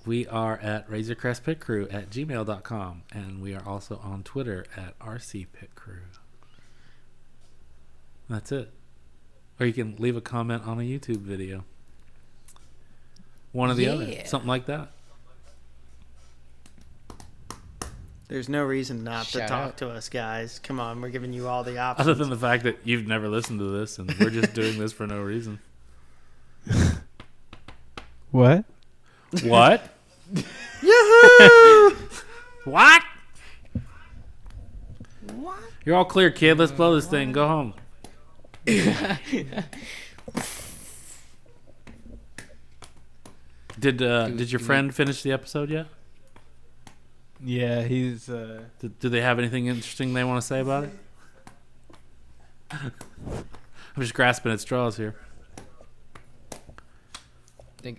We are at RazorCrestPitCrew at gmail.com, and we are also on Twitter at RCPitCrew. That's it. Or you can leave a comment on a YouTube video. One or the other. Yeah. Something like that. There's no reason not to Shout talk out. to us, guys. Come on, we're giving you all the options. Other than the fact that you've never listened to this, and we're just doing this for no reason. What? What? Yoo-hoo! What? You're all clear, kid. Let's blow this thing. Go home. Did your friend finish the episode yet? Yeah, he's. Do they have anything interesting they want to say about it? I'm just grasping at straws here.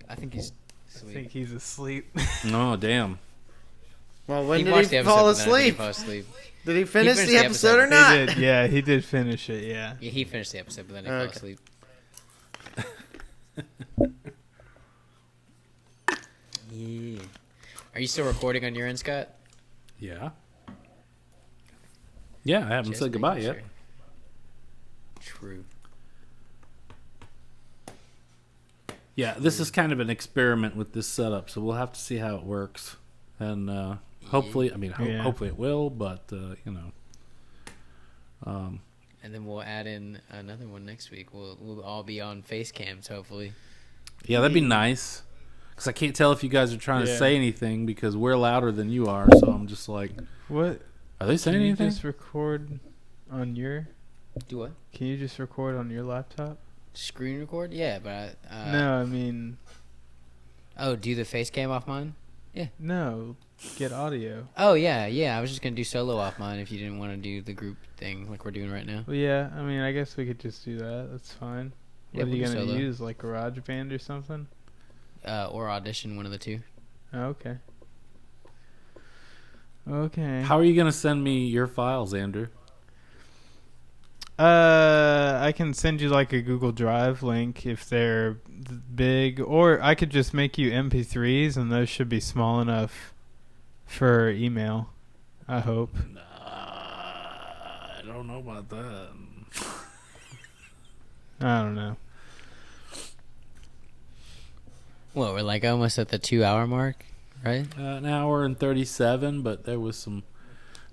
I think he's I asleep. think he's asleep. Oh, damn. Well, when watched did the he fall episode, but then I think he asleep? fell asleep. Did he finish finished the the episode or episode. not? He did. Yeah, he did finish it. Yeah. Yeah, he finished the episode, but then he Okay. fell asleep. Yeah. Are you still recording on your end, Scott? Yeah. Yeah, I haven't Just said goodbye making yet. sure. True. Yeah, this is kind of an experiment with this setup, so we'll have to see how it works. And hopefully, I mean, Yeah. hopefully it will, but, you know. And then we'll add in another one next week. We'll all be on face cams, hopefully. Yeah, that'd be nice. Because I can't tell if you guys are trying to Yeah. say anything because we're louder than you are, so I'm just like, What? are they saying Can you anything? just record on your? Do what? Can you just record on your laptop? Screen record? Yeah, but No, I mean, Oh, do the face cam off mine? no. Get audio. Oh yeah. I was just gonna do solo off mine if you didn't want to do the group thing like we're doing right now. Well, yeah. I mean, I guess we could just do that. That's fine. Yeah, What are you we'll do gonna solo. use? Like GarageBand or something? Or audition, one of the two. Oh, okay. Okay. How are you going to send me your files, Andrew? I can send you like a Google Drive link if they're big, or I could just make you MP3s, and those should be small enough for email. I hope. I don't know about that. I don't know. Well, we're like almost at the 2-hour mark, right? An hour and 37, but there was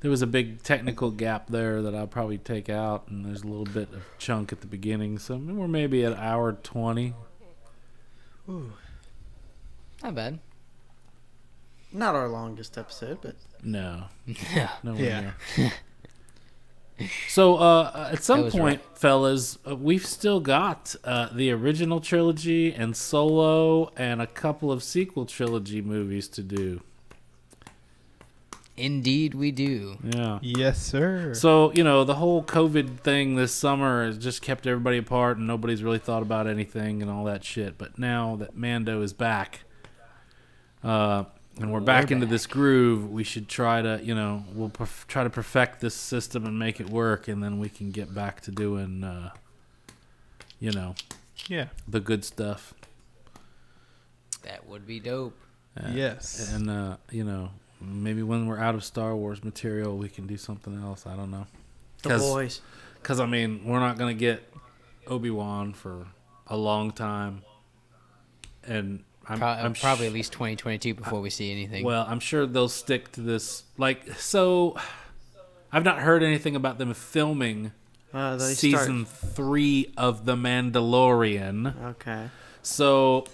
a big technical gap there that I'll probably take out, and there's a little bit of chunk at the beginning, so we're maybe at hour 20. Not bad. Not our longest episode, but No, Yeah. nowhere Yeah. near. So at some That was point, fellas, we've still got the original trilogy and Solo and a couple of sequel trilogy movies to do. Indeed, we do. Yeah. Yes, sir. So, you know, the whole COVID thing this summer has just kept everybody apart and nobody's really thought about anything and all that shit. But now that Mando is back, and we're back into this groove, we should try to, we'll try to perfect this system and make it work, and then we can get back to doing, the good stuff. That would be dope. Yes. And, maybe when we're out of Star Wars material, we can do something else. I don't know. The boys. Because, we're not going to get Obi-Wan for a long time. And I'm probably at least 2022 before we see anything. Well, I'm sure they'll stick to this. So I've not heard anything about them filming season 3 of The Mandalorian. Okay. So,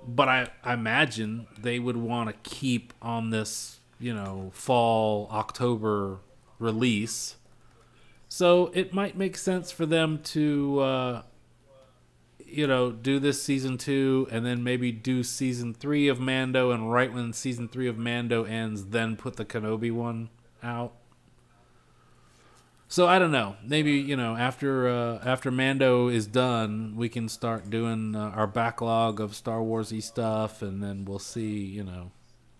but I imagine they would want to keep on this, fall, October release. So it might make sense for them to, do this season 2 and then maybe do season 3 of Mando, and right when season 3 of Mando ends, then put the Kenobi one out. So I don't know. Maybe, after Mando is done, we can start doing our backlog of Star Wars-y stuff, and then we'll see,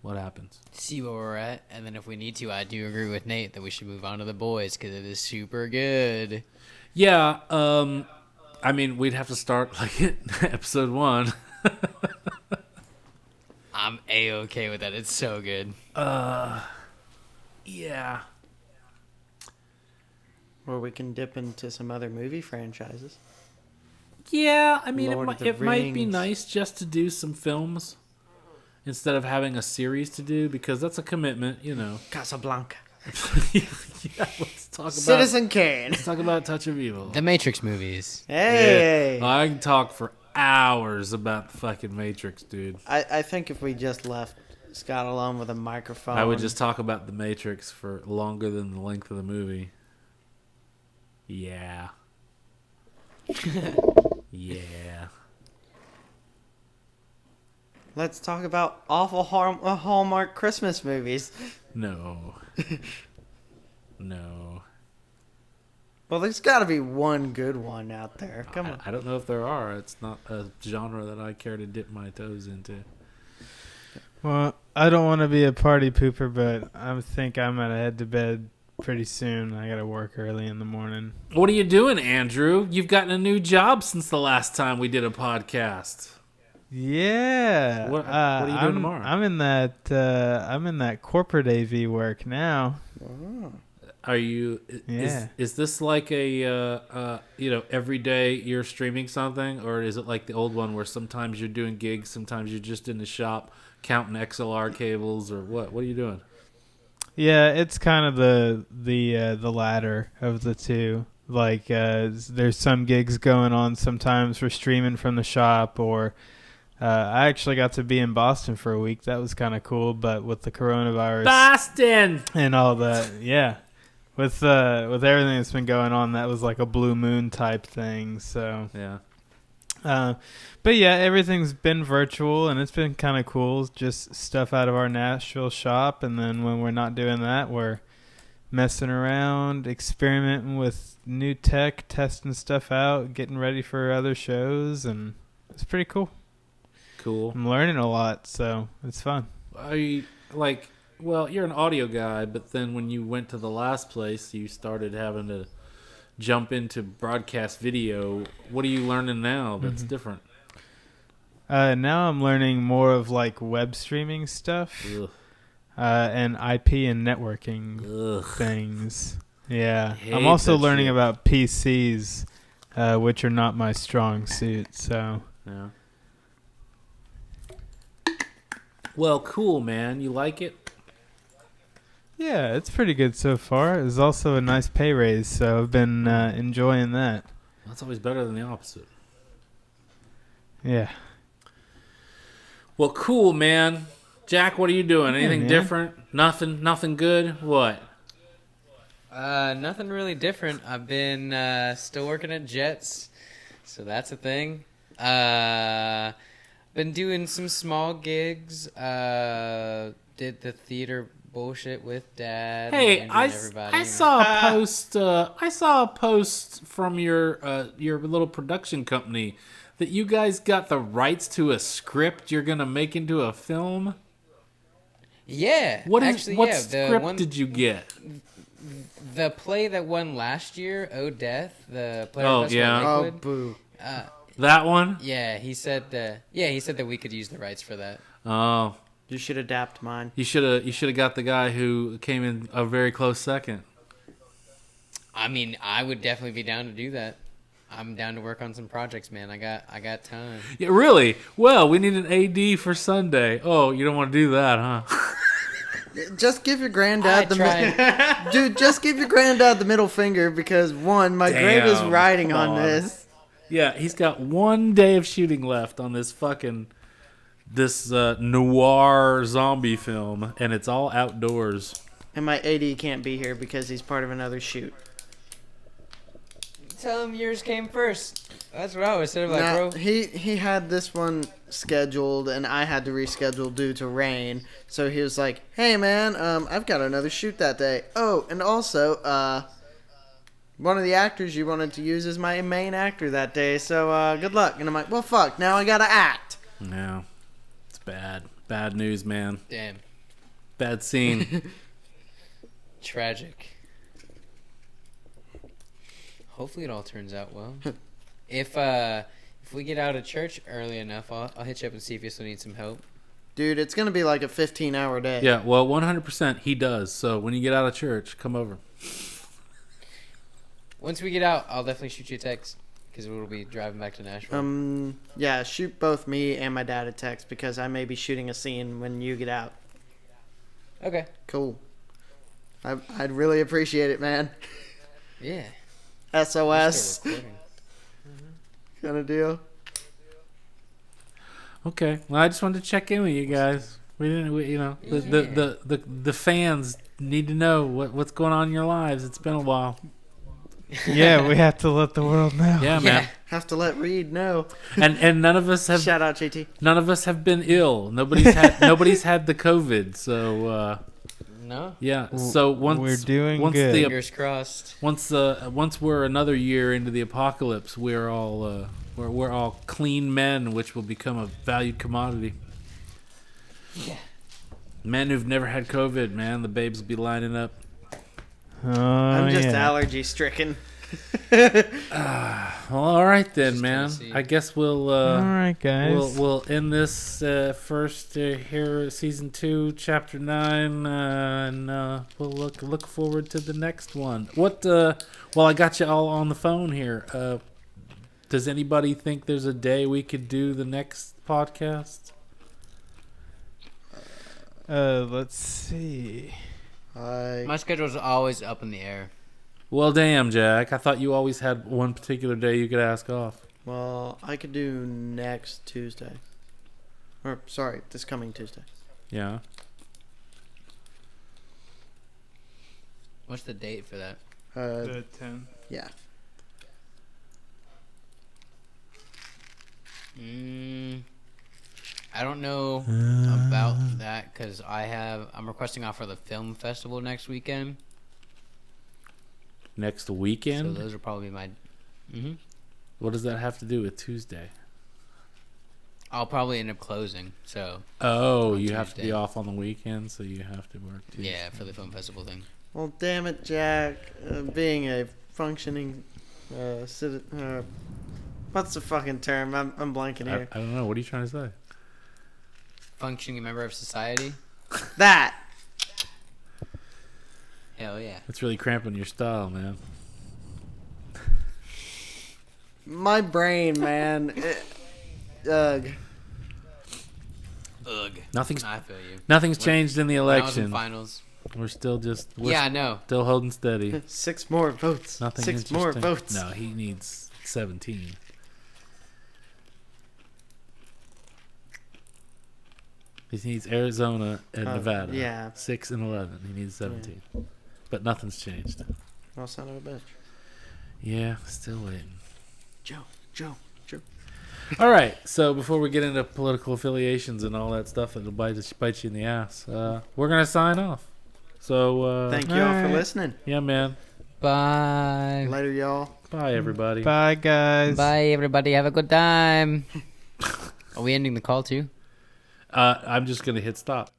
what happens. See where we're at, and then if we need to, I do agree with Nate that we should move on to The Boys because it is super good. Yeah, we'd have to start at episode 1. I'm A-okay with that. It's so good. Yeah. Or we can dip into some other movie franchises. Yeah, it might be Rings. nice just to do some films instead of having a series to do, because that's a commitment, Casablanca. Yeah, let's talk about Citizen Kane. Let's talk about Touch of Evil. The Matrix movies. Hey. Yeah. I can talk for hours about the fucking Matrix, dude. I think if we just left Scott alone with a microphone, I would just talk about the Matrix for longer than the length of the movie. Yeah. Yeah. Let's talk about awful Hallmark Christmas movies. No. No. Well, there's got to be one good one out there. Come on. I don't know if there are. It's not a genre that I care to dip my toes into. Well, I don't want to be a party pooper, but I think I'm going to head to bed pretty soon. I got to work early in the morning. What are you doing, Andrew? You've gotten a new job since the last time we did a podcast. Yeah. What are you doing tomorrow? I'm in that corporate AV work now. Oh. Are you? Yeah. Is this like a every day you're streaming something, or is it like the old one where sometimes you're doing gigs, sometimes you're just in the shop counting XLR cables, or what? What are you doing? Yeah, it's kind of the latter of the two. Like there's some gigs going on sometimes for streaming from the shop, or I actually got to be in Boston for a week. That was kind of cool, but with the coronavirus, Boston, and all that, yeah. With everything that's been going on, that was like a blue moon type thing. So yeah. But yeah, everything's been virtual, and it's been kind of cool. Just stuff out of our Nashville shop, and then when we're not doing that, we're messing around, experimenting with new tech, testing stuff out, getting ready for other shows, and it's pretty cool. Cool. I'm learning a lot, so it's fun. Well, you're an audio guy, but then when you went to the last place, you started having to jump into broadcast video. What are you learning now that's different? Now I'm learning more of like web streaming stuff, and IP and networking things. Yeah, I'm also learning about PCs, which are not my strong suit. So yeah. Well, cool, man. You like it? yeah, it's pretty good so far. It's also a nice pay raise, so I've been enjoying that. That's always better than the opposite. Yeah. Well, cool, man. Jack, what are you doing? Anything man. different? Nothing good? What? Nothing really different. I've been still working at Jets, so that's a thing. Been doing some small gigs. Did the theater bullshit with Dad. Hey, and I everybody. saw a post. I saw a post from your little production company that you guys got the rights to a script you're gonna make into a film. Yeah. What actually, what yeah, script did you get? The play that won last year, Oh Death, the play Oh, at yeah. Oh, Lakewood. boo. That one? Yeah, he said that we could use the rights for that. Oh, You should adapt mine. you should have got the guy who came in a very close second. I mean, I would definitely be down to do that. I'm down to work on some projects, man. I got time. Yeah, really? Well, we need an AD for Sunday. Oh, you don't want to do that, huh? Just give your granddad dude. Just give your granddad the middle finger because my grade is Damn, riding come on on. this. Yeah, he's got 1 day of shooting left on this noir zombie film, and it's all outdoors. And my AD can't be here because he's part of another shoot. Tell him yours came first. That's what I always said about Nah, bro. he had this one scheduled, and I had to reschedule due to rain. So he was like, "Hey man, I've got another shoot that day. Oh, and also, one of the actors you wanted to use is my main actor that day. So good luck." And I'm like, "Well, fuck. Now I gotta act." Yeah, it's bad. Bad news, man. Damn. Bad scene. Tragic. Hopefully it all turns out well. If we get out of church early enough, I'll hit you up and see if you still need some help. Dude, it's gonna be like a 15-hour day. Yeah, well, 100% he does. So when you get out of church, come over. Once we get out, I'll definitely shoot you a text because we'll be driving back to Nashville. Yeah, shoot both me and my dad a text because I may be shooting a scene when you get out. Okay. Cool. I'd really appreciate it, man. Yeah. SOS We're still recording. kind of deal. Okay. Well, I just wanted to check in with you guys. The fans need to know what's going on in your lives. It's been a while. Yeah, we have to let the world know. Yeah, man. Have to let Reed know. And none of us have Shout out JT. none of us have been ill. Nobody's had the COVID. So No. yeah. So once We're doing once good. Fingers crossed. once we're another year into the apocalypse, we're all clean men, which will become a valued commodity. Yeah. Men who've never had COVID, man, the babes will be lining up. I'm just yeah. allergy stricken. Well, all right then, Just man. Tennessee. I guess we'll All right, guys. we'll end this first here, season 2, chapter 9, and we'll look forward to the next one. What? Well, I got you all on the phone here. Does anybody think there's a day we could do the next podcast? Let's see. My schedule's always up in the air. Well, damn, Jack. I thought you always had one particular day you could ask off. Well, I could do next Tuesday. Or, sorry, this coming Tuesday. Yeah. What's the date for that? The 10. Yeah. I don't know about that because I'm requesting off for the film festival next weekend. Next weekend? So those are probably my. What does that have to do with Tuesday? I'll probably end up closing. So Oh, On you have to be Tuesday. off on the weekend, so you have to work Tuesday. yeah, for the film festival thing. Well, damn it, Jack. Being a functioning citizen. What's the fucking term? I'm blanking I here. don't know. What are you trying to say? Functioning member of society. That. Hell yeah. It's really cramping your style, man. My brain, man. Ugh. Ugh. Nothing's I feel you. nothing's changed in the When I was in election. finals. We're still Yeah, I know. still holding steady. 6 more votes. Nothing 6 more interesting. votes. No, he needs 17. He needs Arizona and Nevada. yeah. 6 and 11. He needs 17. But nothing's changed. Oh, son of a bitch. Yeah, still waiting. Joe. All right. So before we get into political affiliations and all that stuff that'll bite you in the ass, we're gonna sign off. So Thank you all for Alright. listening. yeah, man. Bye. Later, y'all. Bye, everybody. Bye, guys. Bye, everybody. Have a good time. Are we ending the call too? I'm just gonna hit stop.